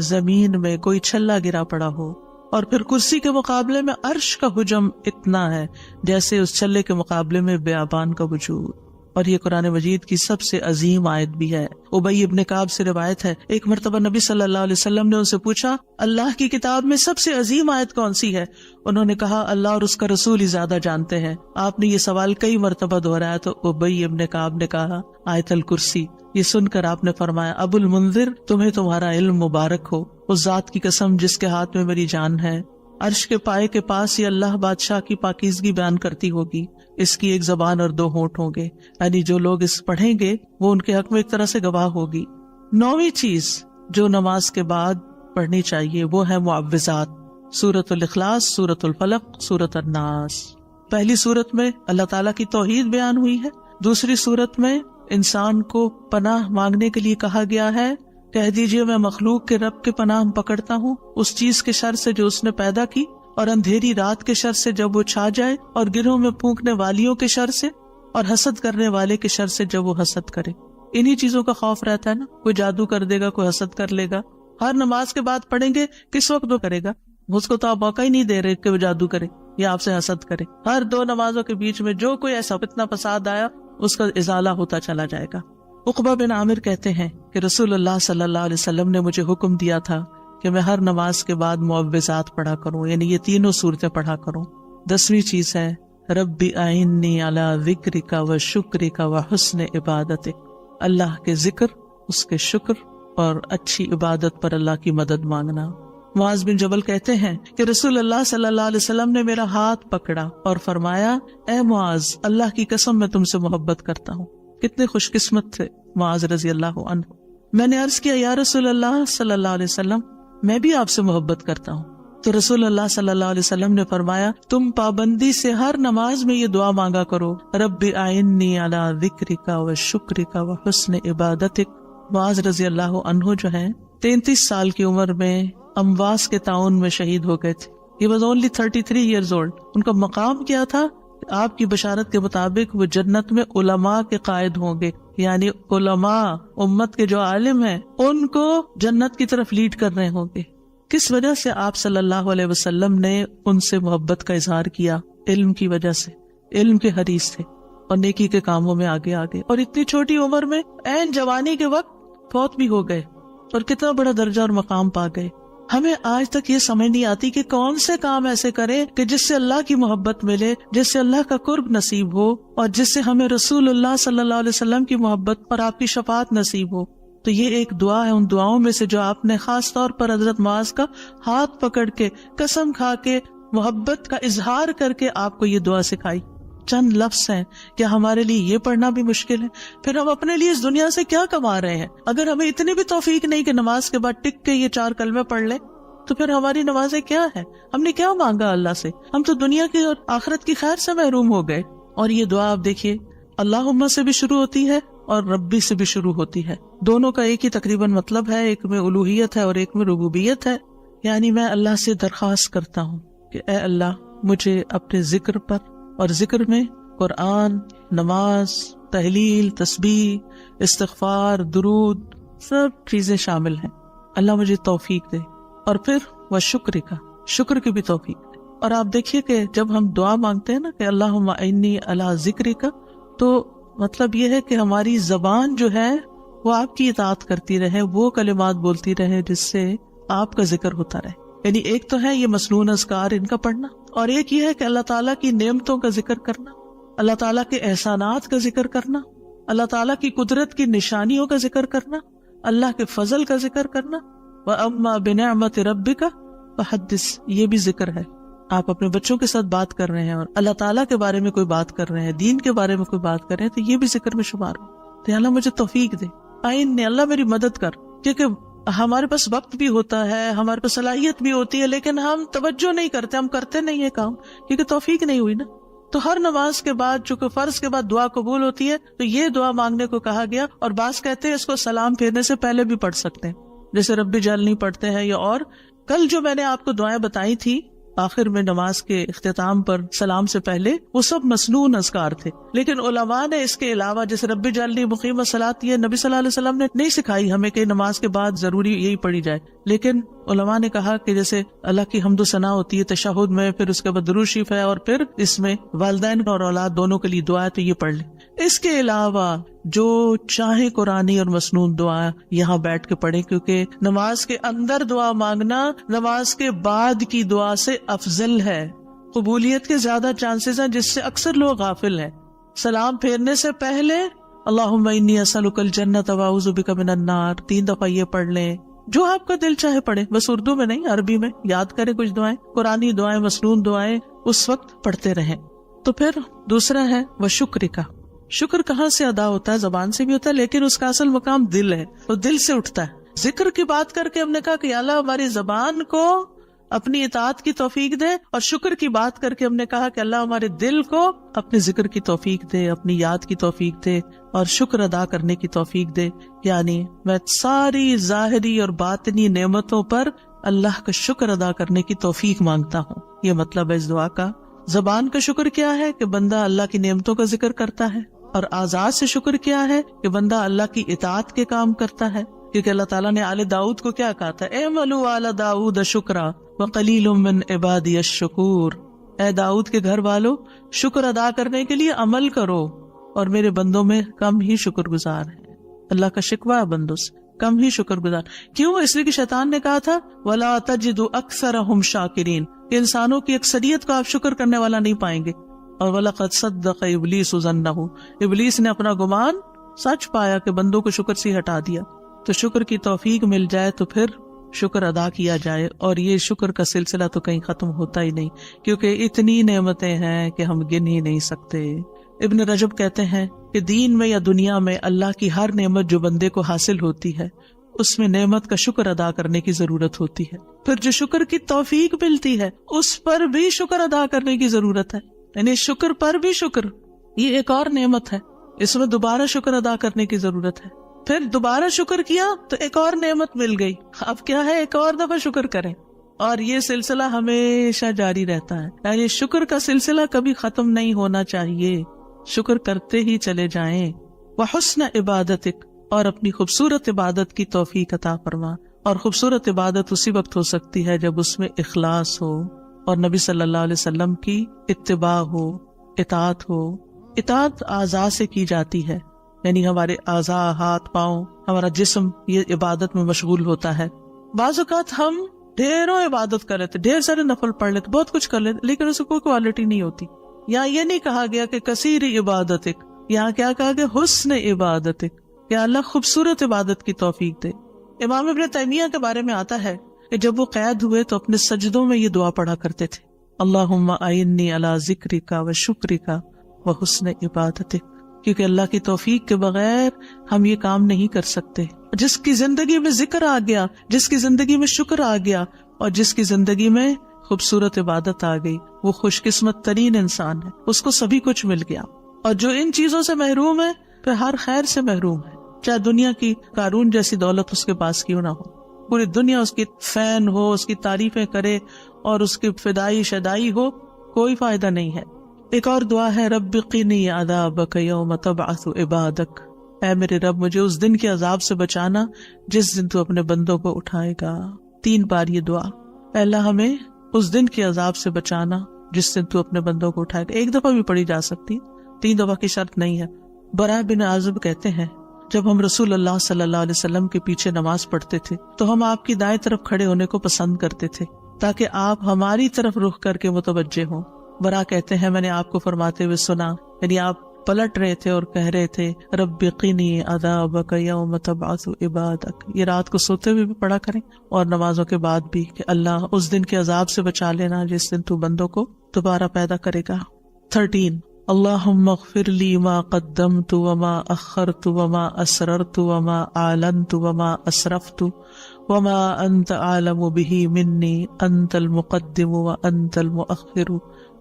زمین میں کوئی چھلا گرا پڑا ہو، اور پھر کرسی کے مقابلے میں عرش کا حجم اتنا ہے جیسے اس چھلے کے مقابلے میں بیابان کا وجود. اور یہ قرآن مجید کی سب سے عظیم آیت بھی ہے. ابی ابن کعب سے روایت ہے ایک مرتبہ نبی صلی اللہ علیہ وسلم نے ان سے پوچھا اللہ کی کتاب میں سب سے عظیم آیت کون سی ہے؟ انہوں نے کہا اللہ اور اس کا رسول ہی زیادہ جانتے ہیں. آپ نے یہ سوال کئی مرتبہ دہرایا تو ابی ابن کعب نے کہا آیت الکرسی. یہ سن کر آپ نے فرمایا ابو المنذر تمہیں تمہارا علم مبارک ہو. اس ذات کی قسم جس کے ہاتھ میں میری جان ہے، عرش کے پائے کے پاس یہ اللہ بادشاہ کی پاکیزگی بیان کرتی ہوگی. اس کی ایک زبان اور 2 ہونٹ ہوں گے، یعنی جو لوگ اس پڑھیں گے وہ ان کے حق میں ایک طرح سے گواہ ہوگی. 9ویں چیز جو نماز کے بعد پڑھنی چاہیے وہ ہے معوذات. سورۃ الاخلاص، سورۃ الفلق، سورۃ الناس. پہلی سورت میں اللہ تعالیٰ کی توحید بیان ہوئی ہے. دوسری سورت میں انسان کو پناہ مانگنے کے لیے کہا گیا ہے کہہ دیجئے میں مخلوق کے رب کے پناہ پکڑتا ہوں اس چیز کے شر سے جو اس نے پیدا کی، اور اندھیری رات کے شر سے جب وہ چھا جائے، اور گرہوں میں پھونکنے والیوں کے شر سے، اور حسد کرنے والے کے شر سے جب وہ حسد کرے. انہی چیزوں کا خوف رہتا ہے نا. کوئی جادو کر دے گا، کوئی حسد کر لے گا. ہر نماز کے بعد پڑھیں گے کس وقت وہ کرے گا؟ اس کو تو آپ موقع ہی نہیں دے رہے کہ وہ جادو کرے یا آپ سے حسد کرے. ہر 2 نمازوں کے بیچ میں جو کوئی ایسا فتنہ فساد آیا اس کا ازالہ ہوتا چلا جائے گا. عقبہ بن عامر کہتے ہیں کہ رسول اللہ صلی اللہ علیہ وسلم نے مجھے حکم دیا تھا کہ میں ہر نماز کے بعد معوذات پڑھا کروں، یعنی یہ 3 صورتیں پڑھا کروں. 10ویں چیز ہے رب اعنی علی ذکرک و شکرک و حسن عبادتک، اللہ کے ذکر، اس کے شکر اور اچھی عبادت پر اللہ کی مدد مانگنا۔ معاذ بن جبل کہتے ہیں کہ رسول اللہ صلی اللہ علیہ وسلم نے میرا ہاتھ پکڑا اور فرمایا، اے معاذ، اللہ کی قسم میں تم سے محبت کرتا ہوں۔ کتنے خوش قسمت تھے معاذ رضی اللہ عنہ۔ میں نے عرض کیا، یا رسول اللہ صلی اللہ علیہ وسلم، میں بھی آپ سے محبت کرتا ہوں۔ تو رسول اللہ صلی اللہ علیہ وسلم نے فرمایا، تم پابندی سے ہر نماز میں یہ دعا مانگا کرو، رب اعنی علی ذکرک و شکرک و حسن عبادتک۔ معاذ رضی اللہ عنہ جو ہیں 33 سال کی عمر میں امواس کے تعاون میں شہید ہو گئے تھے۔ He was only 33 years old۔ ان کا مقام کیا تھا؟ آپ کی بشارت کے مطابق وہ جنت میں علماء کے قائد ہوں گے، یعنی علماء امت کے جو عالم ہیں ان کو جنت کی طرف لیڈ کر رہے ہوں گے۔ کس وجہ سے آپ صلی اللہ علیہ وسلم نے ان سے محبت کا اظہار کیا؟ علم کی وجہ سے، علم کے حریص تھے اور نیکی کے کاموں میں آگے آگے، اور اتنی چھوٹی عمر میں عین جوانی کے وقت فوت بھی ہو گئے اور کتنا بڑا درجہ اور مقام پا گئے۔ ہمیں آج تک یہ سمجھ نہیں آتی کہ کون سے کام ایسے کریں کہ جس سے اللہ کی محبت ملے، جس سے اللہ کا قرب نصیب ہو، اور جس سے ہمیں رسول اللہ صلی اللہ علیہ وسلم کی محبت اور آپ کی شفاعت نصیب ہو۔ تو یہ ایک دعا ہے ان دعاؤں میں سے جو آپ نے خاص طور پر حضرت معاذ کا ہاتھ پکڑ کے، قسم کھا کے، محبت کا اظہار کر کے آپ کو یہ دعا سکھائی۔ چند لفظ ہیں، کیا ہمارے لیے یہ پڑھنا بھی مشکل ہے؟ پھر ہم اپنے لیے اس دنیا سے کیا کما رہے ہیں؟ اگر ہمیں اتنی بھی توفیق نہیں کہ نماز کے بعد ٹک کے یہ 4 کلمے پڑھ لیں، تو پھر ہماری نمازیں کیا ہے؟ ہم نے کیا مانگا اللہ سے؟ ہم تو دنیا کی اور آخرت کی خیر سے محروم ہو گئے۔ اور یہ دعا آپ دیکھیے، اللہم سے بھی شروع ہوتی ہے اور ربی سے بھی شروع ہوتی ہے۔ دونوں کا ایک ہی تقریباً مطلب ہے، ایک میں الوہیت ہے اور ایک میں ربوبیت ہے۔ یعنی میں اللہ سے درخواست کرتا ہوں کہ اے اللہ، مجھے اپنے ذکر پر، اور ذکر میں قرآن، نماز، تحلیل، تسبیح، استغفار، درود، سب چیزیں شامل ہیں، اللہ مجھے توفیق دے۔ اور پھر وہ شکر کی بھی توفیق دے۔ اور آپ دیکھیے کہ جب ہم دعا مانگتے ہیں نا کہ اللہم اعنی علی ذکرک، تو مطلب یہ ہے کہ ہماری زبان جو ہے وہ آپ کی اطاعت کرتی رہے، وہ کلمات بولتی رہے جس سے آپ کا ذکر ہوتا رہے۔ یعنی ایک تو ہے یہ مسنون اذکار ان کا پڑھنا، اور ایک یہ ہے کہ اللہ تعالیٰ کی نعمتوں کا ذکر کرنا، اللہ تعالیٰ کے احسانات کا ذکر کرنا، اللہ تعالیٰ کی قدرت کی نشانیوں کا ذکر کرنا، اللہ کے فضل کا ذکر کرنا۔ وَأَمَّا بِنِعْمَةِ رَبِّكَ فَحَدِّثْ، یہ بھی ذکر ہے۔ آپ اپنے بچوں کے ساتھ بات کر رہے ہیں اور اللہ تعالیٰ کے بارے میں کوئی بات کر رہے ہیں، دین کے بارے میں کوئی بات کر رہے ہیں، تو یہ بھی ذکر میں شمار ہو۔ تو اللہ مجھے توفیق دے، اللہ میری مدد کر، کیونکہ ہمارے پاس وقت بھی ہوتا ہے، ہمارے پاس صلاحیت بھی ہوتی ہے، لیکن ہم توجہ نہیں کرتے، ہم کرتے نہیں ہے کام، کیونکہ توفیق نہیں ہوئی نا۔ تو ہر نماز کے بعد، چونکہ فرض کے بعد دعا قبول ہوتی ہے، تو یہ دعا مانگنے کو کہا گیا۔ اور بعض کہتے ہیں اس کو سلام پھیرنے سے پہلے بھی پڑھ سکتے ہیں، جیسے رب اجعلنی پڑھتے ہیں، یا اور کل جو میں نے آپ کو دعائیں بتائی تھی آخر میں نماز کے اختتام پر سلام سے پہلے، وہ سب مسنون اذکار تھے، لیکن علماء نے اس کے علاوہ جیسے رب اجعلنی مقیم الصلاۃ، یہ نبی صلی اللہ علیہ وسلم نے نہیں سکھائی ہمیں کہ نماز کے بعد ضروری یہی پڑھی جائے، لیکن علماء نے کہا کہ جیسے اللہ کی حمد و ثنا ہوتی ہے تشہد میں، پھر اس کے بعد درود شریف ہے، اور پھر اس میں والدین اور اولاد دونوں کے لیے دعا ہے، تو یہ پڑھ لیں۔ اس کے علاوہ جو چاہے قرآنی اور مسنون دعا یہاں بیٹھ کے پڑھیں، کیونکہ نماز کے اندر دعا مانگنا نماز کے بعد کی دعا سے افضل ہے، قبولیت کے زیادہ چانسز ہیں، جس سے اکثر لوگ غافل ہیں۔ سلام پھیرنے سے پہلے اللہم انی اسألک الجنۃ واعوذ بک من النار 3 دفعہ یہ پڑھ لیں، جو آپ کا دل چاہے پڑھیں، بس اردو میں نہیں، عربی میں یاد کریں کچھ دعائیں، قرآنی دعائیں، مسنون دعائیں اس وقت پڑھتے رہیں۔ تو پھر دوسرا ہے وہ شکر کا۔ شکر کہاں سے ادا ہوتا ہے؟ زبان سے بھی ہوتا ہے، لیکن اس کا اصل مقام دل ہے، وہ دل سے اٹھتا ہے۔ ذکر کی بات کر کے ہم نے کہا کہ اللہ ہماری زبان کو اپنی اطاعت کی توفیق دے، اور شکر کی بات کر کے ہم نے کہا کہ اللہ ہمارے دل کو اپنے ذکر کی توفیق دے، اپنی یاد کی توفیق دے، اور شکر ادا کرنے کی توفیق دے۔ یعنی میں ساری ظاہری اور باطنی نعمتوں پر اللہ کا شکر ادا کرنے کی توفیق مانگتا ہوں، یہ مطلب ہے اس دعا کا۔ زبان کا شکر کیا ہے کہ بندہ اللہ کی نعمتوں کا ذکر کرتا ہے، اور اعضاء سے شکر کیا ہے کہ بندہ اللہ کی اطاعت کے کام کرتا ہے، کیونکہ اللہ تعالیٰ نے آل داؤد کو کیا کہا تھا؟ اعملوا آل داؤد شکرا وقلیل من عبادی الشکور، اے داؤد کے گھر والو، شکر ادا کرنے کے لیے عمل کرو، اور میرے بندوں میں کم ہی شکر گزار ہیں۔ اللہ کا شکوہ ہے بندوں سے، کم ہی شکر گزار۔ کیوں؟ اس لیے کہ شیطان نے کہا تھا وَلَا تَجِدُ أَكْثَرَهُمْ شَاكِرِينَ، کہ انسانوں کی اکثریت کو آپ شکر کرنے والا نہیں پائیں گے، اور وَلَقَدْ صَدَّقَ إِبْلِيسُ ظَنَّهُ، ابلیس نے اپنا گمان سچ پایا کہ بندوں کو شکر سے ہٹا دیا۔ تو شکر کی توفیق مل جائے تو پھر شکر ادا کیا جائے، اور یہ شکر کا سلسلہ تو کہیں ختم ہوتا ہی نہیں، کیونکہ اتنی نعمتیں ہیں کہ ہم گن ہی نہیں سکتے۔ ابن رجب کہتے ہیں کہ دین میں یا دنیا میں اللہ کی ہر نعمت جو بندے کو حاصل ہوتی ہے اس میں نعمت کا شکر ادا کرنے کی ضرورت ہوتی ہے، پھر جو شکر کی توفیق ملتی ہے اس پر بھی شکر ادا کرنے کی ضرورت ہے، یعنی شکر پر بھی شکر، یہ ایک اور نعمت ہے، اس میں دوبارہ شکر ادا کرنے کی ضرورت ہے، پھر دوبارہ شکر کیا تو ایک اور نعمت مل گئی، اب کیا ہے ایک اور دفعہ شکر کریں، اور یہ سلسلہ ہمیشہ جاری رہتا ہے، یعنی شکر کا سلسلہ کبھی ختم نہیں ہونا چاہیے، شکر کرتے ہی چلے جائیں۔ وحسن عبادتک، اور اپنی خوبصورت عبادت کی توفیق عطا فرما، اور خوبصورت عبادت اسی وقت ہو سکتی ہے جب اس میں اخلاص ہو اور نبی صلی اللہ علیہ وسلم کی اتباع ہو، اطاعت ہو۔ اطاعت اعضاء سے کی جاتی ہے، یعنی ہمارے اعضاء، ہاتھ پاؤں، ہمارا جسم یہ عبادت میں مشغول ہوتا ہے۔ بعض اوقات ہم ڈھیروں عبادت کر لیتے، ڈھیر سارے نفل پڑھ لیتے، بہت کچھ کر لیتے، لیکن اس کو کوئی کوالٹی نہیں ہوتی۔ یہاں یہ نہیں کہا گیا کہ کثیر عبادتک، یہاں کیا کہا گیا؟ حسن عبادتک، کہ اللہ خوبصورت عبادت کی توفیق دے۔ امام ابن تیمیہ کے بارے میں آتا ہے کہ جب وہ قید ہوئے تو اپنے سجدوں میں یہ دعا پڑھا کرتے تھے، اللہم اعنی علی ذکرک و شکرک و حسن عبادتک، کیونکہ اللہ کی توفیق کے بغیر ہم یہ کام نہیں کر سکتے۔ جس کی زندگی میں ذکر آ گیا، جس کی زندگی میں شکر آ گیا، اور جس کی زندگی میں خوبصورت عبادت آ گئی، وہ خوش قسمت ترین انسان ہے، اس کو سبھی کچھ مل گیا۔ اور جو ان چیزوں سے محروم ہے پھر ہر خیر سے محروم ہے، چاہے دنیا کی قارون جیسی دولت اس کے پاس کیوں نہ ہو، پوری دنیا اس کی فین ہو، اس کی تعریفیں کرے اور اس کی فدائی شدائی ہو، کوئی فائدہ نہیں ہے۔ ایک اور دعا ہے، رب قنی عذابک یوم تبعث عبادک، اے میرے رب مجھے اس دن کے عذاب سے بچانا جس دن تو اپنے بندوں کو اٹھائے گا۔ 3 بار یہ دعا، اے اللہ ہمیں اس دن کے عذاب سے بچانا جس دن تو اپنے بندوں کو اٹھائے گا۔ ایک دفعہ بھی پڑھی جا سکتی، 3 دفعہ کی شرط نہیں ہے۔ براء بن عازب کہتے ہیں جب ہم رسول اللہ صلی اللہ علیہ وسلم کے پیچھے نماز پڑھتے تھے تو ہم آپ کی دائیں طرف کھڑے ہونے کو پسند کرتے تھے تاکہ آپ ہماری طرف رخ کر کے متوجہ ہوں۔ براء کہتے ہیں میں نے آپ کو فرماتے ہوئے سنا، یعنی آپ پلٹ رہے تھے اور کہہ رہے تھے رب قنی عذابک یوم تبعث عبادک۔ یہ رات کو سوتے ہوئے بھی پڑھا کریں اور نمازوں کے بعد بھی کہ اللہ اس دن کے عذاب سے بچا لینا جس دن تو بندوں کو دوبارہ پیدا کرے گا۔ 13 اللہم اغفر لی ما قدمت وما اخرت وما اسررت وما اعلنت وما اسرفت وما انت عالم به منی انت المقدم وانت المؤخر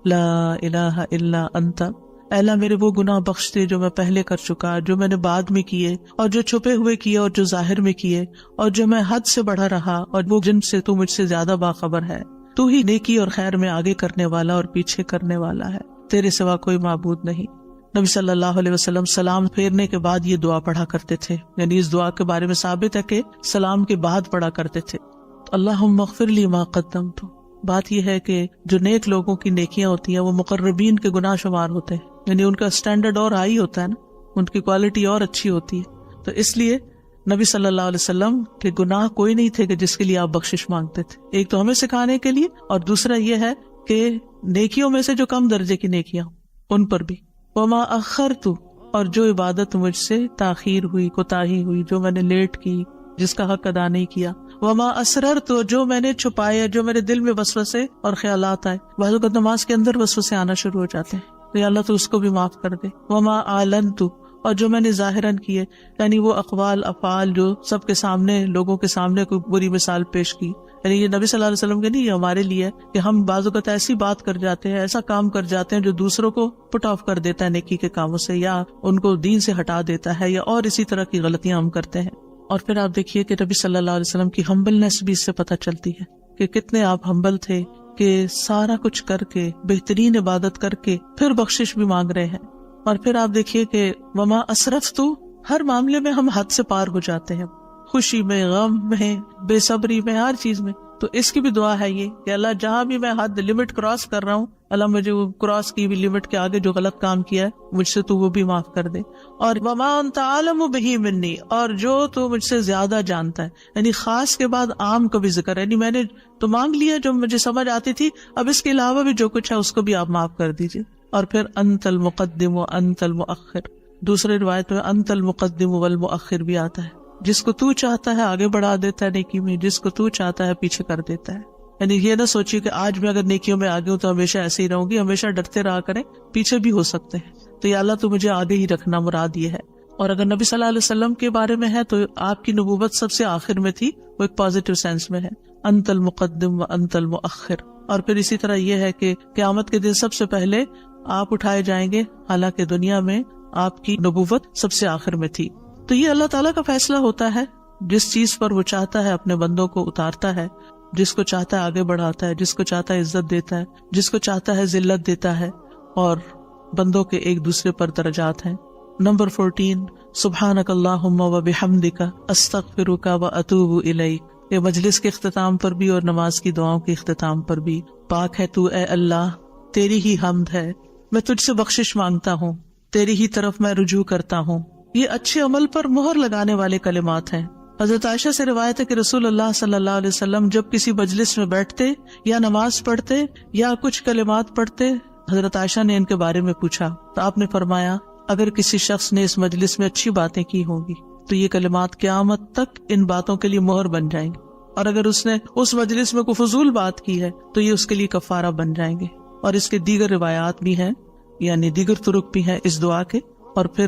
لا الہ الا انت۔ اے اللہ میرے وہ گناہ بخش دے جو میں پہلے کر چکا، جو میں نے بعد میں کیے، اور جو چھپے ہوئے کیے اور جو ظاہر میں کیے، اور جو میں حد سے بڑھا رہا اور وہ جن سے تو مجھ سے زیادہ باخبر ہے۔ تو ہی نیکی اور خیر میں آگے کرنے والا اور پیچھے کرنے والا ہے، تیرے سوا کوئی معبود نہیں۔ نبی صلی اللہ علیہ وسلم سلام پھیرنے کے بعد یہ دعا پڑھا کرتے تھے، یعنی اس دعا کے بارے میں ثابت ہے کہ سلام کے بعد پڑھا کرتے تھے۔ اللہم اغفر لی ما قدمت، بات یہ ہے کہ جو نیک لوگوں کی نیکیاں ہوتی ہیں وہ مقربین کے گناہ شمار ہوتے ہیں، یعنی ان کا سٹینڈرڈ اور ہائی ہوتا ہے نا، ان کی کوالٹی اور اچھی ہوتی ہے، تو اس لیے نبی صلی اللہ علیہ وسلم کے گناہ کوئی نہیں تھے کہ جس کے لیے آپ بخشش مانگتے تھے، ایک تو ہمیں سکھانے کے لیے، اور دوسرا یہ ہے کہ نیکیوں میں سے جو کم درجے کی نیکیاں ان پر بھی۔ وما اخرت، اور جو عبادت مجھ سے تاخیر ہوئی، کوتاہی ہوئی، جو میں نے لیٹ کی، جس کا حق ادا نہیں کیا۔ وما اسررت، جو میں نے چھپایا، جو میرے دل میں وسوسے اور خیالات آئے، بعض اوقات نماز کے اندر وسوسے آنا شروع ہو جاتے ہیں، تو یا اللہ تو اس کو بھی معاف کر دے۔ وما اعلنت، اور جو میں نے ظاہراً کیے، یعنی وہ اقوال افعال جو سب کے سامنے، لوگوں کے سامنے کوئی بری مثال پیش کی، یعنی یہ نبی صلی اللہ علیہ وسلم کے نہیں، یہ ہمارے لیے ہے کہ ہم بعض اوقات ایسی بات کر جاتے ہیں، ایسا کام کر جاتے ہیں جو دوسروں کو پٹ آف کر دیتا ہے نیکی کے کاموں سے، یا ان کو دین سے ہٹا دیتا ہے، یا اور اسی طرح کی غلطیاں ہم کرتے ہیں۔ اور پھر آپ دیکھیے کہ نبی صلی اللہ علیہ وسلم کی ہمبلنس بھی اس سے پتہ چلتی ہے کہ کتنے آپ ہمبل تھے، کہ سارا کچھ کر کے، بہترین عبادت کر کے پھر بخشش بھی مانگ رہے ہیں۔ اور پھر آپ دیکھیے کہ وما اسرفت، ہر معاملے میں ہم حد سے پار ہو جاتے ہیں، خوشی میں، غم میں، بے صبری میں، ہر چیز میں۔ تو اس کی بھی دعا ہے یہ کہ اللہ جہاں بھی میں حد لمٹ کراس کر رہا ہوں، اللہ مجھے وہ کراس کی بھی لمٹ کے آگے جو غلط کام کیا ہے مجھ سے تو وہ بھی معاف کر دے۔ اور وما انت عالم بہ منی، اور جو تو مجھ سے زیادہ جانتا ہے، یعنی خاص کے بعد عام کا بھی ذکر ہے، یعنی میں نے تو مانگ لیا جو مجھے سمجھ آتی تھی، اب اس کے علاوہ بھی جو کچھ ہے اس کو بھی آپ معاف کر دیجیے۔ اور پھر انت المقدم و انت المؤخر. دوسرے روایت میں انت المقدم والمؤخر بھی آتا ہے. جس کو تو چاہتا ہے آگے بڑھا دیتا ہے نیکی میں، جس کو تو چاہتا ہے پیچھے کر دیتا ہے. یعنی یہ نہ سوچیے کہ آج میں اگر نیکیوں میں آگے ہوں تو ہمیشہ ایسے ہی رہوں گی. ہمیشہ ڈرتے رہا کریں، پیچھے بھی ہو سکتے ہیں. تو یا اللہ تو مجھے آگے ہی رکھنا مراد یہ ہے. اور اگر نبی صلی اللہ علیہ وسلم کے بارے میں ہے تو آپ کی نبوت سب سے آخر میں تھی، وہ ایک پازیٹیو سینس میں ہے، انت المقدم و انت المؤخر. اور پھر اسی طرح یہ ہے کہ قیامت کے دن سب سے پہلے آپ اٹھائے جائیں گے، حالانکہ دنیا میں آپ کی نبوت سب سے آخر میں تھی. تو یہ اللہ تعالیٰ کا فیصلہ ہوتا ہے. جس چیز پر وہ چاہتا ہے اپنے بندوں کو اتارتا ہے، جس کو چاہتا ہے آگے بڑھاتا ہے، جس کو چاہتا ہے عزت دیتا ہے، جس کو چاہتا ہے ذلت دیتا ہے. اور بندوں کے ایک دوسرے پر درجات ہیں. نمبر 14 سبحانک اللہم و بحمدک استغفرک و اتوب الیک. یہ مجلس کے اختتام پر بھی اور نماز کی دعاؤں کے اختتام پر بھی. پاک ہے تو اے اللہ، تیری ہی حمد ہے، میں تجھ سے بخشش مانگتا ہوں، تیری ہی طرف میں رجوع کرتا ہوں. یہ اچھے عمل پر مہر لگانے والے کلمات ہیں. حضرت عائشہ سے روایت ہے کہ رسول اللہ صلی اللہ علیہ وسلم جب کسی مجلس میں بیٹھتے یا نماز پڑھتے یا کچھ کلمات پڑھتے، حضرت عائشہ نے ان کے بارے میں پوچھا تو آپ نے فرمایا اگر کسی شخص نے اس مجلس میں اچھی باتیں کی ہوں گی تو یہ کلمات قیامت تک ان باتوں کے لیے مہر بن جائیں گے، اور اگر اس نے اس مجلس میں کوئی فضول بات کی ہے تو یہ اس کے لیے کفارہ بن جائیں گے. اور اس کے دیگر روایات بھی ہیں، یعنی دیگر طرق بھی ہیں اس دعا کے. اور پھر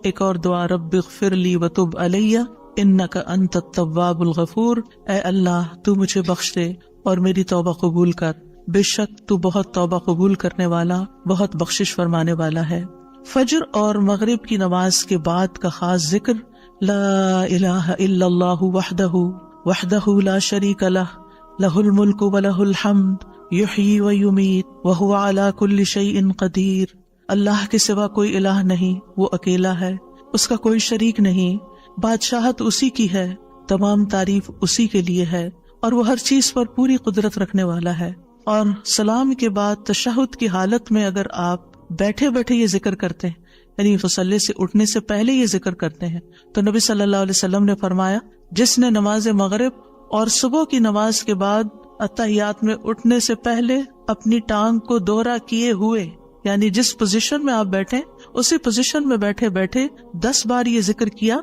ایک اور دعا، رب اغفر لی وتب علی انک انت التواب الغفور. اے اللہ تو مجھے بخش دے اور میری توبہ قبول کر، بے شک تو بہت توبہ قبول کرنے والا، بہت بخشش فرمانے والا ہے. فجر اور مغرب کی نماز کے بعد کا خاص ذکر لا الہ الا اللہ وحدہ لا شریک لہ لہ الملک ولہ الحمد یحیی ویمیت وہو علی کل شیء قدیر. اللہ کے سوا کوئی الہ نہیں، وہ اکیلا ہے، اس کا کوئی شریک نہیں، بادشاہت اسی کی ہے، تمام تعریف اسی کے لیے ہے، اور وہ ہر چیز پر پوری قدرت رکھنے والا ہے. اور سلام کے بعد تشہد کی حالت میں اگر آپ بیٹھے بیٹھے یہ ذکر کرتے ہیں، یعنی مصلی سے اٹھنے سے پہلے یہ ذکر کرتے ہیں، تو نبی صلی اللہ علیہ وسلم نے فرمایا جس نے نماز مغرب اور صبح کی نماز کے بعد اتحیات میں اٹھنے سے پہلے اپنی ٹانگ کو دوہرا کیے ہوئے، یعنی جس پوزیشن میں آپ بیٹھے اسی پوزیشن میں بیٹھے بیٹھے 10 بار یہ ذکر کیا،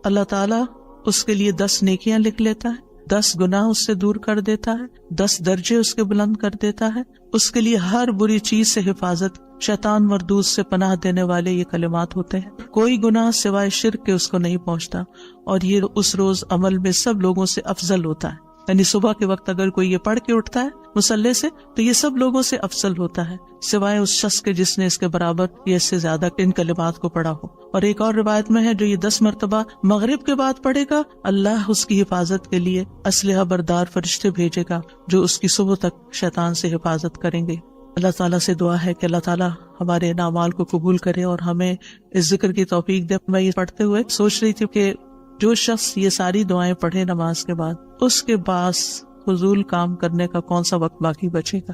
اللہ تعالیٰ اس کے لیے 10 نیکیاں لکھ لیتا ہے، 10 گناہ اس سے دور کر دیتا ہے، 10 درجے اس کے بلند کر دیتا ہے. اس کے لیے ہر بری چیز سے حفاظت، شیطان مردود سے پناہ دینے والے یہ کلمات ہوتے ہیں. کوئی گناہ سوائے شرک کے اس کو نہیں پہنچتا، اور یہ اس روز عمل میں سب لوگوں سے افضل ہوتا ہے. یعنی صبح کے وقت اگر کوئی یہ پڑھ کے اٹھتا ہے مصلی سے تو یہ سب لوگوں سے افضل ہوتا ہے، سوائے اس شخص کے جس نے اس کے برابر یا اس سے زیادہ ان کلمات کو پڑھا ہو. اور ایک اور روایت میں ہے جو یہ 10 مرتبہ مغرب کے بعد پڑھے گا، اللہ اس کی حفاظت کے لیے اسلحہ بردار فرشتے بھیجے گا جو اس کی صبح تک شیطان سے حفاظت کریں گے. اللہ تعالیٰ سے دعا ہے کہ اللہ تعالیٰ ہمارے اعمال کو قبول کرے اور ہمیں اس ذکر کی توفیق دے. میں یہ پڑھتے ہوئے سوچ رہی تھی کہ جو شخص یہ ساری دعائیں پڑھے نماز کے بعد، اس کے پاس فضول کام کرنے کا کون سا وقت باقی بچے گا.